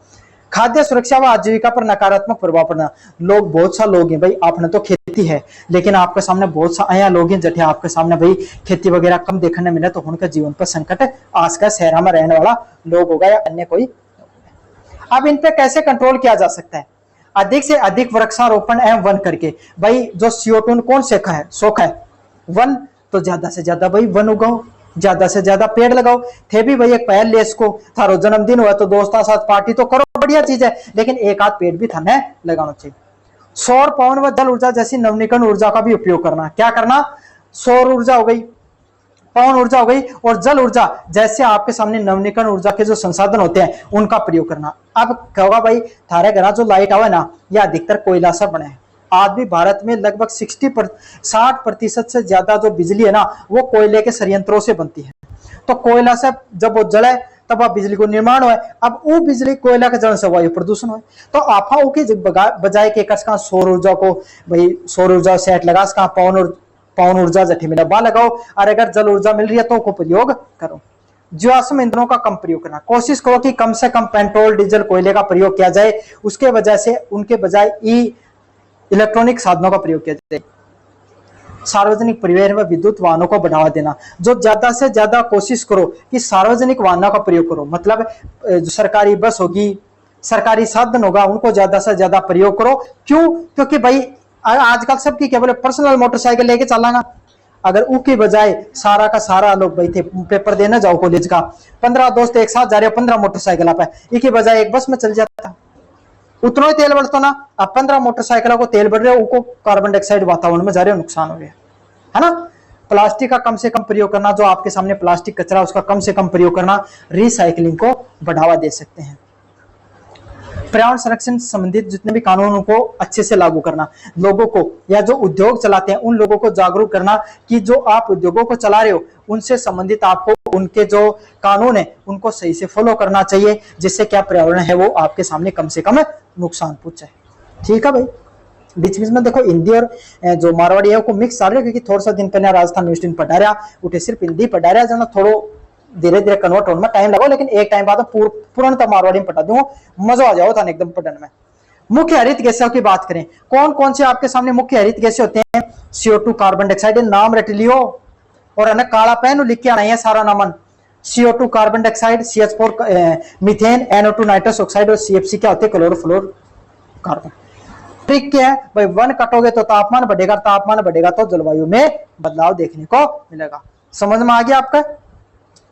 खाद्य सुरक्षा व आजीविका पर नकारात्मक प्रभाव पड़ना, लोग बहुत सा लोग हैं भाई, आपने तो खेती है, लेकिन आपके सामने बहुत सा आया लोग हैं जठे आपके सामने भाई खेती वगैरह कम देखने मिले, तो उनका जीवन पर संकट आज का शहर में रहने वाला लोग होगा या अन्य कोई। अब इन पे कैसे कंट्रोल किया जा सकता है, अधिक से अधिक वृक्षारोपण एवं वन करके। भाई जो CO2 कौन सोखा है, वन, तो ज्यादा से ज्यादा भाई वन उगाओ, ज्यादा से ज्यादा पेड़ लगाओ। थे भी भाई एक पहल ले इसको, थारो जन्मदिन हुआ तो दोस्तों साथ पार्टी तो करो, बढ़िया चीज है, लेकिन एक आध पेड़ भी थाने लगाना चाहिए। सौर, पवन व जल ऊर्जा जैसी नवीनीकरण ऊर्जा का भी उपयोग करना। क्या करना, सौर ऊर्जा हो गई, पवन ऊर्जा हो गई और जल ऊर्जा जैसे आपके सामने नवीनीकरण ऊर्जा के जो संसाधन होते हैं उनका प्रयोग करना। अब क्या होगा भाई, थारे घर जो लाइट आवे ना, यह अधिकतर कोयला से बने हैं। आज भी भारत में लगभग 60% से ज्यादा जो बिजली है ना, वो कोयले के संयंत्रों से बनती है। तो कोयला से जब वो जले तब आप बिजली को निर्माण हुआ। अब वो बिजली कोयला के जलन से वायु प्रदूषण हुआ, तो आपा की बजाय के कस का सौर ऊर्जा को भाई, सौर ऊर्जा सेट लगा, पवन ऊर्जा जठी में डब्बा लगाओ, और अगर जल ऊर्जा मिल रही है तो उसको प्रयोग करो। जीवाश्म ईंधनों का कम प्रयोग करना, कोशिश करो कि कम से कम पेट्रोल, डीजल, कोयले का प्रयोग किया जाए, उसके वजह से उनके बजाय इलेक्ट्रॉनिक साधनों का प्रयोग किया जाए। सार्वजनिक परिवहन व विद्युत वाहनों को बढ़ावा देना, जो ज्यादा से ज्यादा कोशिश करो कि सार्वजनिक वाहनों का प्रयोग करो, मतलब जो सरकारी बस होगी, सरकारी साधन होगा, उनको ज्यादा से ज्यादा प्रयोग करो। क्यों, क्योंकि भाई आजकल सबकी क्या बोले, पर्सनल मोटरसाइकिल लेके चलाना, अगर उसकी बजाय सारा का सारा लोग भाई थे पेपर देने जाओ कॉलेज का, 15 दोस्त एक साथ जा रहे हो 15 मोटरसाइकिल पे, इसकी बजाय एक बस में चल जाता, उतना ही तेल बढ़ता ना। अब 15 मोटरसाइकिलों को तेल बढ़ रहे हो, उनको कार्बन डाइऑक्साइड वातावरण में जा रहे हो, नुकसान हो गया, है ना। प्लास्टिक का कम से कम प्रयोग करना, जो आपके सामने प्लास्टिक कचरा उसका कम से कम प्रयोग करना, रिसाइकलिंग को बढ़ावा दे सकते हैं। पर्यावरण संरक्षण संबंधित जितने भी कानूनों को अच्छे से लागू करना, लोगों को या जो उद्योग चलाते हैं उन लोगों को जागरूक करना कि जो आप उद्योगों को चला रहे हो उनसे संबंधित आपको उनके जो कानून है उनको सही से फॉलो करना चाहिए, जिससे क्या पर्यावरण है वो आपके सामने कम से कम नुकसान पहुंचे। ठीक है भाई, बीच बीच में देखो हिंदी और जो मारवाड़ी है को मिक्स आ रहा है, क्योंकि थोड़ा सा दिन पहले राजस्थान यूनिवर्सिटी पढ़ा रहा उठे सिर्फ हिंदी पढ़ा रहा जना, थोड़ो धीरे धीरे कन्वर्ट होने में टाइम लगाओ, लेकिन एक टाइम बाद पूर्णतः मारवाड़ी में पढ़ा दूंगा, मजा आ जाओ था एकदम पढ़ने में। मुख्य हरित गैसों की बात करें, कौन कौन से आपके सामने मुख्य हरित गैसें होते हैं, CO2 कार्बन डाइऑक्साइड, नाम रट लियो और है ना काला पेन लिख के आना है सारा नामन। CO2 carbon dioxide, CH4 methane, NO2 nitrous oxide और CFC क्या होते हैं, क्लोरोफ्लोर कार्बन। ट्रिक क्या है भाई, वन कटोगे तो तापमान बढ़ेगा, तापमान बढ़ेगा तो जलवायु में बदलाव देखने को मिलेगा। समझ में आ गया आपका।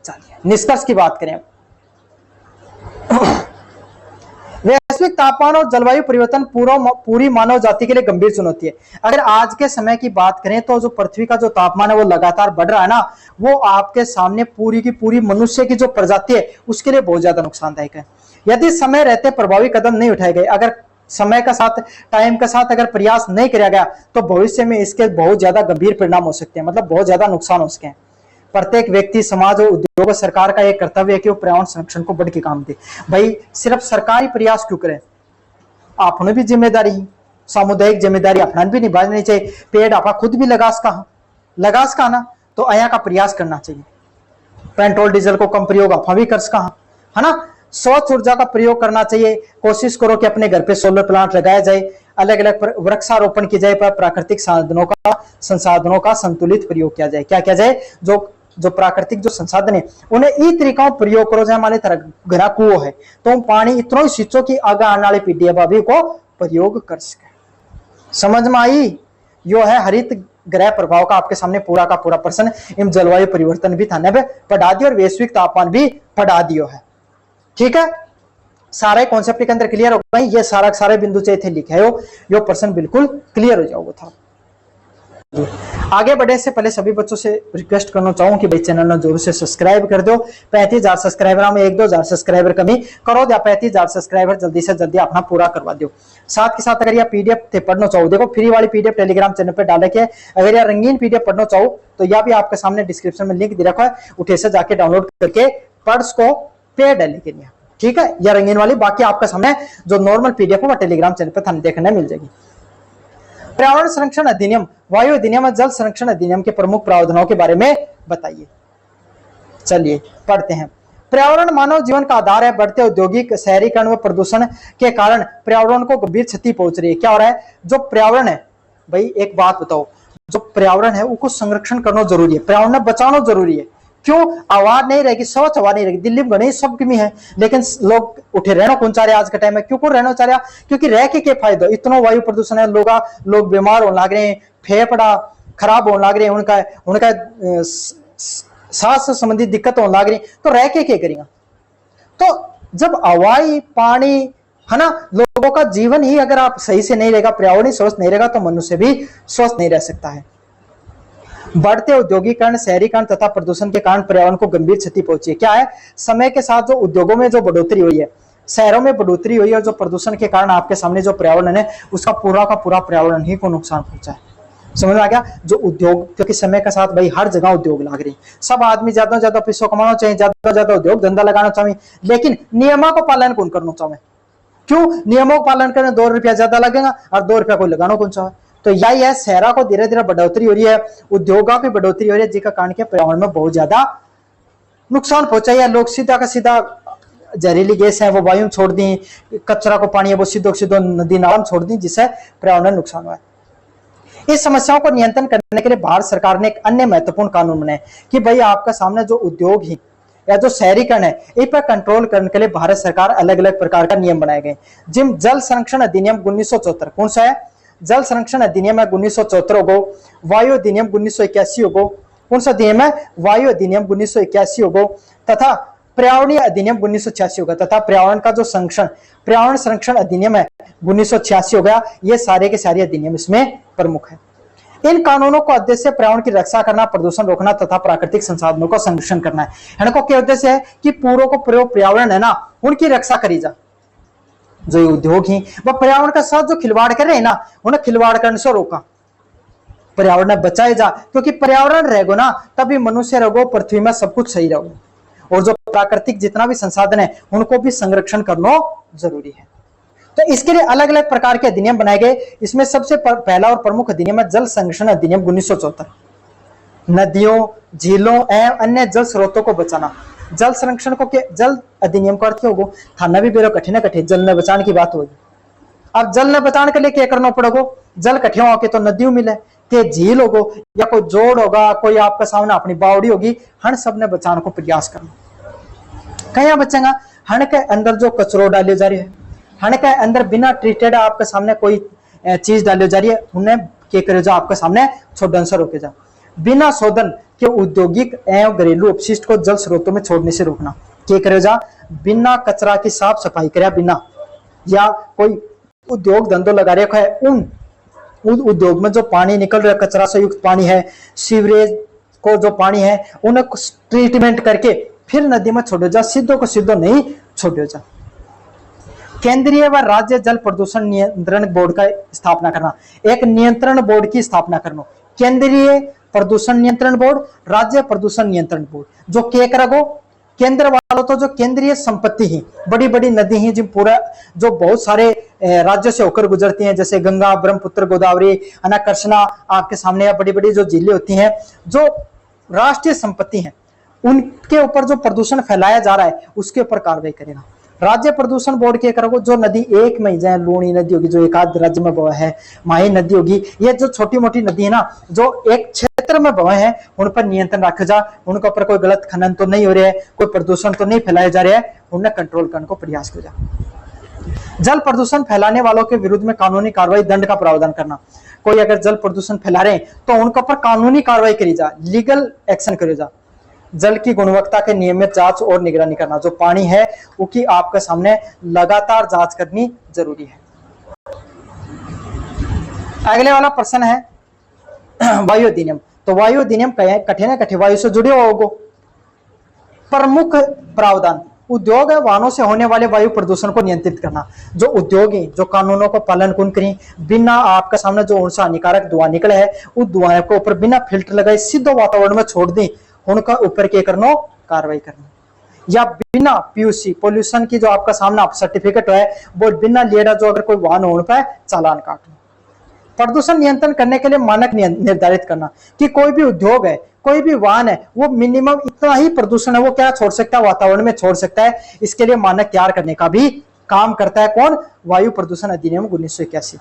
चलिए निष्कर्ष की बात करें। वैसे वैश्विक तापमान और जलवायु परिवर्तन पूरी मानव जाति के लिए गंभीर चुनौती है। अगर आज के समय की बात करें तो जो पृथ्वी का जो तापमान है वो लगातार बढ़ रहा है ना, वो आपके सामने पूरी की पूरी मनुष्य की जो प्रजाति है उसके लिए बहुत ज्यादा नुकसानदायक है। यदि समय रहते प्रभावी कदम नहीं उठाए गए, अगर समय का साथ टाइम का साथ अगर प्रयास नहीं किया गया तो भविष्य में इसके बहुत ज्यादा गंभीर परिणाम हो सकते हैं, मतलब बहुत ज्यादा नुकसान हो सकते हैं। प्रत्येक व्यक्ति, समाज और उद्योग और सरकार का एक कर्तव्य है कि वो पर्यावरण संरक्षण को बढ़ के काम दे। भाई सिर्फ सरकारी प्रयास क्यों करें, आपने भी जिम्मेदारी, सामुदायिक जिम्मेदारी अपना भी निभानी चाहिए। पेड़ आप खुद भी लगा सका ना, तो अया का प्रयास करना चाहिए। पेट्रोल डीजल को कम प्रयोग आप भी कर सका, है ना। स्वच्छ ऊर्जा का प्रयोग करना चाहिए। कोशिश करो कि अपने घर पे सोलर प्लांट लगाया जाए, अलग अलग वृक्षारोपण की जाए, पर प्राकृतिक संसाधनों का संतुलित प्रयोग किया जाए। क्या किया जाए, जो प्राकृतिक जो संसाधन है उन्हें ई तरीका प्रयोग करो। जैसे मान तरह घरा कुओं है तो पानी इतना ही सींचो कि आगे आने वाली पीढ़ी भाभी को प्रयोग कर सके। समझ में आई। यो है हरित ग्रह प्रभाव का आपके सामने पूरा का पूरा प्रश्न। इन जलवायु परिवर्तन भी थाने पे पढ़ा दियो और वैश्विक तापमान भी पढ़ा दियो है। ठीक है, सारे कॉन्सेप्ट के अंदर क्लियर हो गए। ये सारे बिंदु चाहिए थे लिखे हो, यो प्रश्न बिल्कुल क्लियर हो जाओगे था। आगे बढ़ने से पहले सभी बच्चों से रिक्वेस्ट करना चाहूंगा कि भाई चैनल में जरूर से सब्सक्राइब कर दो। 35,000 सब्सक्राइबर में 1-2 सब्सक्राइबर कमी करो, या 35,000 सब्सक्राइबर जल्दी से जल्दी अपना पूरा करवा दो। साथ के साथ अगर यह पीडीएफ थे पढ़ना चाहो, देखो फ्री वाली पीडीएफ टेलीग्राम चैनल पे डाले के, अगर यह रंगीन पीडीएफ पढ़ना चाहो तो यह भी आपके सामने डिस्क्रिप्शन में लिंक दे रखा है, उठे से जाके डाउनलोड करके पढ़ को पेड है लेकिन यह ठीक है, यह रंगीन वाली। बाकी आपके सामने जो नॉर्मल पीडीएफ है वो टेलीग्राम चैनल पे थाने देखने मिल जाएगी। पर्यावरण संरक्षण अधिनियम, वायु अधिनियम और जल संरक्षण अधिनियम के प्रमुख प्रावधानों के बारे में बताइए। चलिए पढ़ते हैं। पर्यावरण मानव जीवन का आधार है। बढ़ते औद्योगिक शहरीकरण व प्रदूषण के कारण पर्यावरण को गंभीर क्षति पहुंच रही है। क्या हो रहा है, जो पर्यावरण है, भाई एक बात बताओ, जो पर्यावरण है उसको संरक्षण करना जरूरी है, पर्यावरण बचाना जरूरी है। क्यों, आवाज नहीं रहेगी, स्वच्छ हवा नहीं रहेगी। दिल्ली में गणेश सब कमी है, लेकिन लोग उठे रहना कौन चाह रहे आज के टाइम में, क्यों रहना चाह रहा, क्योंकि रह के फायदा, इतना वायु प्रदूषण है, लोग बीमार होने लग रहे हैं, फेफड़ा खराब होने लग रहे हैं, उनका सांस से संबंधित दिक्कत होने लग रही, तो रह के करेगा। तो जब हवाई पानी है ना, लोगों का जीवन ही अगर आप सही से नहीं रहेगा, पर्यावरण ही स्वस्थ नहीं रहेगा, तो मनुष्य भी स्वस्थ नहीं रह सकता है। बढ़ते औद्योगिकरण, शहरीकरण तथा प्रदूषण के कारण पर्यावरण को गंभीर क्षति पहुंची है। क्या है, समय के साथ जो उद्योगों में जो बढ़ोतरी हुई है, शहरों में बढ़ोतरी हुई है, और जो प्रदूषण के कारण आपके सामने जो पर्यावरण है उसका पूरा का पूरा पर्यावरण ही को नुकसान पहुंचा है। समझ में आ गया। जो उद्योग, क्योंकि समय के साथ भाई हर जगह उद्योग लग रही, सब आदमी ज्यादा से ज्यादा पैसा कमाना चाहिए, ज्यादा से ज्यादा उद्योग धंधा लगाना चाहिए, लेकिन नियमों को पालन कौन करना चाहिए। क्यों, नियमों का पालन करने 2 रुपया ज्यादा लगेगा और 2 रुपया कोई लगाना कौन चाहे। तो यही है, शहरों को धीरे धीरे बढ़ोतरी हो रही है, उद्योगों की बढ़ोतरी हो रही है, जिसका कारण के पर्यावरण में बहुत ज्यादा नुकसान पहुंचा है। लोग सीधा का सीधा जहरीली गैस है वो वायु में छोड़ दी, कचरा को पानी है वो सीधो नदी नाला में छोड़ दी, जिससे पर्यावरण में नुकसान हुआ है। इस समस्याओं को नियंत्रण करने के लिए भारत सरकार ने एक अन्य महत्वपूर्ण कानून बनाए कि भाई आपका सामने जो उद्योग ही या जो शहरीकरण है, इस पर कंट्रोल करने के लिए भारत सरकार अलग अलग प्रकार का नियम बनाए गए। जिम जल संरक्षण अधिनियम 1974 कौन सा है, जल संरक्षण अधिनियम है 1974 होगो। वायु अधिनियम 1981 होगो, कौन सा अधिनियम है, वायु अधिनियम 1981 होगो, तथा पर्यावरणीय अधिनियम 1986 होगा, तथा पर्यावरण का जो पर्यावरण संरक्षण अधिनियम है 1986 हो गया। ये सारे के सारे अधिनियम इसमें प्रमुख है। इन कानूनों का उद्देश्य पर्यावरण की रक्षा करना, प्रदूषण रोकना तथा प्राकृतिक संसाधनों का संरक्षण करना है। इनको क्या उद्देश्य है कि पूर्व को पर्यावरण है ना उनकी रक्षा करी जा। जो उद्योग ही वह पर्यावरण के साथ जो खिलवाड़ कर रहे हैं ना, उन्हें खिलवाड़ करने से रोका, पर्यावरण बचाए जा, क्योंकि पर्यावरण रहेगा ना तभी मनुष्य रहो, पृथ्वी में सब कुछ सही रहो। और जो प्राकृतिक जितना भी संसाधन है उनको भी संरक्षण करना जरूरी है। तो इसके लिए अलग अलग प्रकार के अधिनियम बनाए गए। इसमें सबसे पहला और प्रमुख अधिनियम है जल संरक्षण अधिनियम 1974। नदियों, झीलों एवं अन्य जल स्रोतों को बचाना। जल संरक्षण को के जल अधिनियम का अर्थ होगा थाना भी बेरो कठिन कठिन जल ने बचाने की बात होगी। अब जल ने बचाने के लिए क्या करना पड़ेगा, जल कठिन होके तो नदियों मिले, ते झील होगो या कोई जोड़ होगा, कोई आपके सामने अपनी बावड़ी होगी, हन सब ने बचाने को प्रयास करना। कहीं बचेगा, हन के अंदर जो कचरो डाले जा रही है, हन के अंदर बिना ट्रीटेड आपके सामने कोई चीज डाली जा रही है, उन्हें क्या करे जो आपके सामने शोधन से रोके जा। बिना शोधन के औद्योगिक एवं घरेलू अपशिष्ट को जल स्रोतों में छोड़ने से रोकना। क्या करे जा, बिना कचरा की साफ सफाई करे, बिना या कोई उद्योग धंधो लगा रखा है, उन उद्योग में जो पानी निकल रहा है, कचरा से युक्त पानी है, सीवरेज को जो पानी है, उन्हें ट्रीटमेंट करके फिर नदी में छोड़ो जा, सीधो को सीधो नहीं छोड़ो जा। केंद्रीय व राज्य जल प्रदूषण नियंत्रण बोर्ड का स्थापना करना, एक नियंत्रण बोर्ड की स्थापना करना, केंद्रीय प्रदूषण नियंत्रण बोर्ड, राज्य प्रदूषण नियंत्रण बोर्ड। जो के करेगो केंद्र वालों तो जो केंद्रीय संपत्ति ही बड़ी बड़ी नदी ही जिन पूरा जो बहुत सारे राज्यों से होकर गुजरती हैं, जैसे गंगा, ब्रह्मपुत्र, गोदावरी, है ना, कृष्णा, आपके सामने बड़ी बड़ी जो झीलें होती हैं, जो राष्ट्रीय संपत्ति है, उनके ऊपर जो प्रदूषण फैलाया जा रहा है उसके ऊपर कार्रवाई करेगा। राज्य प्रदूषण बोर्ड के करोगे जो नदी एक में जाए, लूणी नदी होगी जो एक आध राज्य में बहे है, माही नदी होगी, ये जो छोटी मोटी नदी है ना जो एक क्षेत्र में बहे हैं, उन पर नियंत्रण रखा जा, उनके ऊपर कोई गलत खनन तो नहीं हो रहा है, कोई प्रदूषण तो नहीं फैलाया जा रहा है, उन्हें कंट्रोल करने को प्रयास किया जा। जल प्रदूषण फैलाने वालों के विरुद्ध में कानूनी कार्रवाई, दंड का प्रावधान करना। कोई अगर जल प्रदूषण फैला रहे हैं तो उनके ऊपर कानूनी कार्रवाई करी जा, लीगल एक्शन करी जा। जल की गुणवत्ता के नियमित जांच और निगरानी करना, जो पानी है उसकी आपके सामने लगातार जांच करनी जरूरी है। अगले वाला प्रश्न है वायु अधिनियम। तो वायु अधिनियम कठे न कठे वायु से जुड़े होगो। प्रमुख प्रावधान, उद्योग है वाहनों से होने वाले वायु प्रदूषण को नियंत्रित करना। जो उद्योग है जो कानूनों को पालन कौन करें, बिना आपके सामने जो उनसे हानिकारक धुआं निकले है उस धुआं को ऊपर बिना फिल्टर लगाए सीधो वातावरण में छोड़ दें, उनका ऊपर क्या करना, कार्रवाई करना। या बिना पीयूसी पोल्यूशन की जो आपका सामने सर्टिफिकेट है वो बिना लिया जो अगर कोई वाहन हो उन पर चालान काटना। प्रदूषण नियंत्रण करने के लिए मानक निर्धारित करना कि कोई भी उद्योग है, कोई भी वाहन है, वो मिनिमम इतना ही प्रदूषण है वो क्या छोड़ सकता है, वातावरण में छोड़ सकता है। इसके लिए मानक तैयार करने का भी काम करता है कौन, वायु प्रदूषण अधिनियम 1981।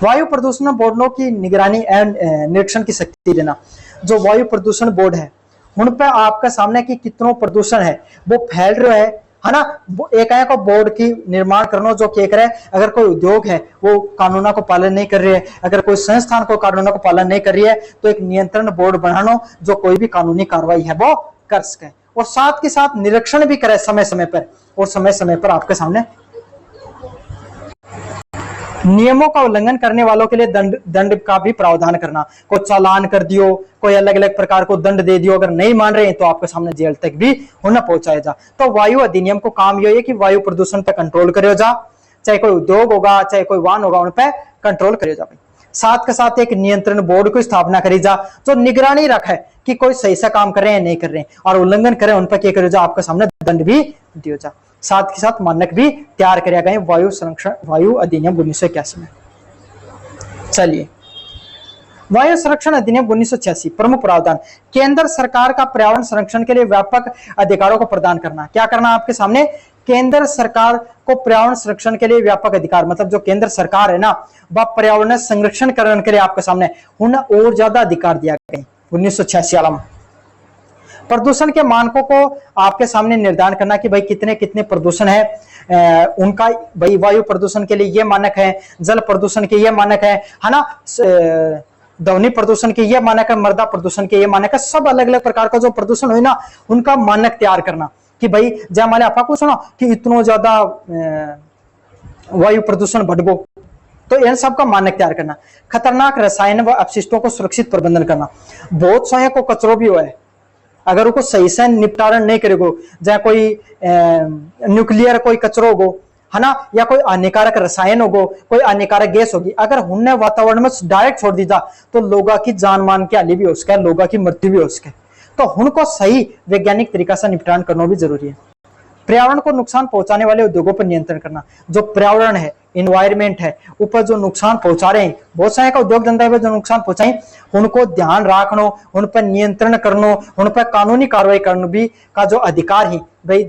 वायु प्रदूषण बोर्डों की निगरानी एवं निरीक्षण की शक्ति देना। जो वायु प्रदूषण बोर्ड है उन पर आपका सामने की कितनों प्रदूषण है वो फैल रहा है ना, एक बोर्ड की निर्माण करना जो क्या करे, अगर कोई उद्योग है वो कानूनों को पालन नहीं कर रही है, अगर कोई संस्थान को कानूनों को पालन नहीं कर रही है तो एक नियंत्रण बोर्ड बनाना जो कोई भी कानूनी कार्रवाई है वो कर सके, और साथ के साथ निरीक्षण भी करे समय समय पर, और समय समय पर आपके सामने नियमों का उल्लंघन करने वालों के लिए दंड का भी प्रावधान करना। कोई चालान कर दियो, कोई अलग अलग प्रकार को दंड दे दियो, अगर नहीं मान रहे हैं तो आपके सामने जेल तक भी उन्हें पहुंचाया जा। तो वायु अधिनियम को काम यह है कि वायु प्रदूषण पर कंट्रोल करे जा, चाहे कोई उद्योग होगा चाहे कोई वाहन होगा उन पर कंट्रोल करे जा। साथ के साथ एक नियंत्रण बोर्ड की स्थापना करी जा जो निगरानी रखे कि कोई सही सा काम कर रहे हैं नहीं कर रहे हैं, और उल्लंघन करें उन पर क्या करे जा, आपके सामने दंड भी दियो जा। साथ के साथ मानक भी तैयार किया गए वायु संरक्षण वायु अधिनियम 1981 में। चलिए, वायु संरक्षण अधिनियम 1986 प्रमुख प्रावधान, केंद्र सरकार का पर्यावरण संरक्षण के लिए व्यापक अधिकारों को प्रदान करना। क्या करना आपके सामने, केंद्र सरकार को पर्यावरण संरक्षण के लिए व्यापक अधिकार, मतलब जो केंद्र सरकार है ना वह पर्यावरण संरक्षण करने के लिए आपके सामने उन्हें और ज्यादा अधिकार दिया गया 1986 वाला में। प्रदूषण के मानकों को आपके सामने निर्धारण करना कि भाई कितने कितने प्रदूषण है, उनका भाई वायु प्रदूषण के लिए ये मानक है, जल प्रदूषण के ये मानक है ना, ध्वनि प्रदूषण के ये मानक है, मृदा प्रदूषण के ये मानक है। सब अलग अलग प्रकार का जो प्रदूषण हुई ना उनका मानक तैयार करना कि भाई जब हमारे आपा को सुना कि इतना ज्यादा वायु प्रदूषण बढ़ गो तो इन सब का मानक तैयार करना। खतरनाक रसायन व अपशिष्टों को सुरक्षित प्रबंधन करना। बहुत सारे को कचरो भी हुआ है, अगर उनको सही से निपटारण नहीं करेगो, चाहे कोई न्यूक्लियर कोई कचरो होगो है ना, या कोई हानिकारक रसायन होगो, कोई हानिकारक गैस होगी, अगर हमने वातावरण में डायरेक्ट छोड़ दी जा तो लोगों की जान मान के हानि भी हो सके, लोगों की मृत्यु भी हो सके। तो उनको सही वैज्ञानिक तरीका से निपटान करना भी जरूरी है। पर्यावरण को नुकसान पहुंचाने वाले उद्योगों पर नियंत्रण करना। जो पर्यावरण है, इन्वायरमेंट है, ऊपर जो नुकसान पहुंचा रहे हैं, बहुत सारे का उद्योग धंधा है जो नुकसान पहुंचाए, उनको ध्यान रखना, उन पर नियंत्रण करना, उन पर कानूनी कार्रवाई करना भी का जो अधिकार है भाई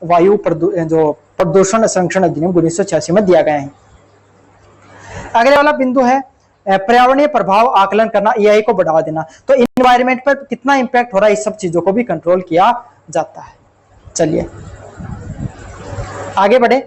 वायु जो प्रदूषण संरक्षण अधिनियम 1986 में दिया गया है। अगले वाला बिंदु है पर्यावरणीय प्रभाव आकलन करना, एआई को बढ़ावा देना। तो इन्वायरमेंट पर कितना इंपैक्ट हो रहा है इस सब चीजों को भी कंट्रोल किया जाता है। चलिए आगे बढ़े।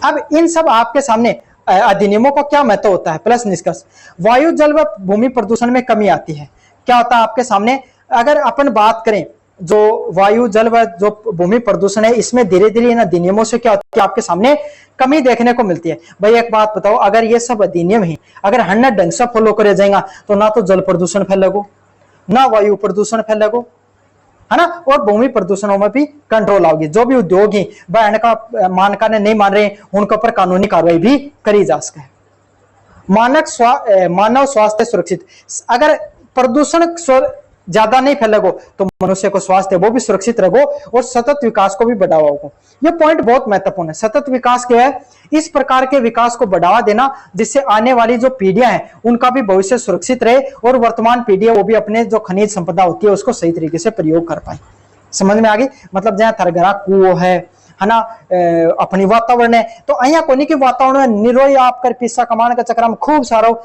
अब इन सब आपके सामने अधिनियमों का क्या महत्व होता है, प्लस निष्कर्ष। वायु जल व भूमि प्रदूषण में कमी आती है। क्या होता है आपके सामने, अगर अपन बात करें जो वायु जल व जो भूमि प्रदूषण है, इसमें धीरे धीरे इन अधिनियमों से क्या होती है, आपके सामने कमी देखने को मिलती है। भाई एक बात बताओ, अगर ये सब अधिनियम ही अगर 100 ढंग से फॉलो करे जाएगा तो ना तो जल प्रदूषण फैलेगा, ना वायु प्रदूषण फैलेगा, है ना, और भूमि प्रदूषणों में भी कंट्रोल आओगी। जो भी उद्योग ही वह का मानकाने नहीं मान रहे उनके ऊपर कानूनी कार्रवाई भी करी जा सके। मानव स्वास्थ्य सुरक्षित, अगर प्रदूषण ज्यादा नहीं फैलेगा तो मनुष्य को स्वास्थ्य वो भी सुरक्षित रहेगा और सतत विकास को भी बढ़ावा होगा। ये पॉइंट बहुत महत्वपूर्ण है। सतत विकास क्या है? इस प्रकार के विकास को बढ़ावा देना जिससे आने वाली जो पीढ़ियां हैं उनका भी भविष्य सुरक्षित रहे और वर्तमान पीढ़ी वो भी अपने जो खनिज संपदा होती है उसको सही तरीके से प्रयोग कर पाए। समझ में आ गई? मतलब जहां थरगरा कुओं है ना, अपनी वातावरण है, तो अहिया कोनी के वातावरण में निरोई आप कर पिस्सा कमाने का चक्कर में खूब सारो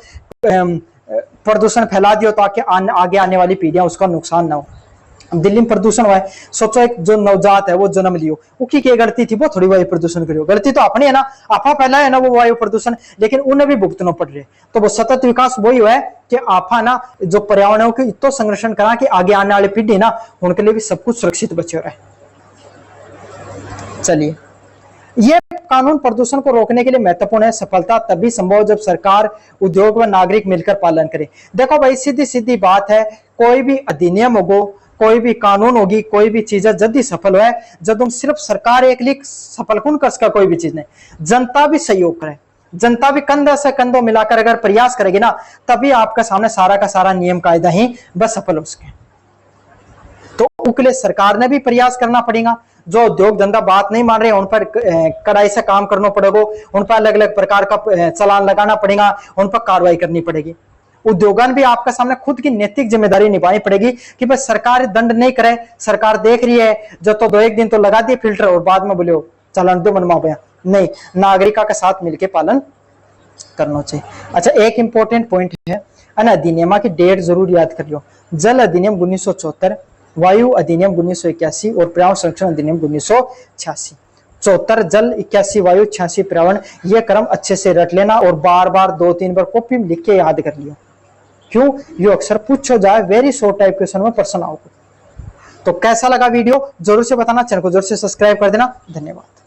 प्रदूषण फैला दियो ताकि आगे आने वाली पीढ़ियां उसका नुकसान ना हो। दिल्ली में प्रदूषण हुआ है, सोचो एक जो नवजात है वो जन्म लियो, उसकी क्या गलती थी? वो थोड़ी वायु प्रदूषण करियो, गलती तो अपनी है ना, आपा फैला है ना वो वायु प्रदूषण, लेकिन उन्हें भी भुगतना पड़ रहे। तो वो सतत विकास वही हुआ है कि आपा ना जो पर्यावरण को इतो संरक्षण करा कि आगे आने वाली पीढ़ी ना उनके लिए भी सब कुछ सुरक्षित बचे रहे। चलिए, ये कानून प्रदूषण को रोकने के लिए महत्वपूर्ण है। सफलता तभी संभव जब सरकार, उद्योग व नागरिक मिलकर पालन करें। देखो भाई, सीधी सीधी बात है, कोई भी अधिनियम होगो, कोई भी कानून होगी, कोई भी चीज जल्दी सफल है जब सिर्फ सरकार एक लिख सफल कौन कर सका, कोई भी चीज नहीं, जनता भी सहयोग करे, जनता भी कंधा से कंधों मिलाकर अगर प्रयास करेगी ना तभी आपका सामने सारा का सारा नियम कायदा ही बस सफल हो सके। तो उसके लिए सरकार ने भी प्रयास करना पड़ेगा। जो उद्योग धंधा बात नहीं मान रहे उन पर कड़ाई से काम करना पड़ेगा, उन पर अलग अलग प्रकार का चालान लगाना पड़ेगा, उन पर कार्रवाई करनी पड़ेगी। उद्योगन भी आपका सामने खुद की नैतिक जिम्मेदारी निभानी पड़ेगी कि बस सरकार दंड नहीं करे, सरकार देख रही है जो तो दो एक दिन तो लगा दिए फिल्टर और बाद में बोले चालान दो मनवा गया, नहीं, नागरिका के साथ मिलकर पालन करना चाहिए। अच्छा, एक इंपॉर्टेंट पॉइंट है, अधिनियम की डेट जरूर याद कर लो। जल अधिनियम 1974, वायु अधिनियम 1981 और पर्यावरण संरक्षण अधिनियम 1986। 74 जल, 81 वायु, 86 पर्यावरण। ये क्रम अच्छे से रट लेना और बार बार 2-3 बार कॉपी में लिख के याद कर लियो। क्यों? ये अक्सर पूछो जाए, वेरी शॉर्ट टाइप क्वेश्चन में प्रश्न आओगे। तो कैसा लगा वीडियो जरूर से बताना, चैनल को जरूर से सब्सक्राइब कर देना। धन्यवाद।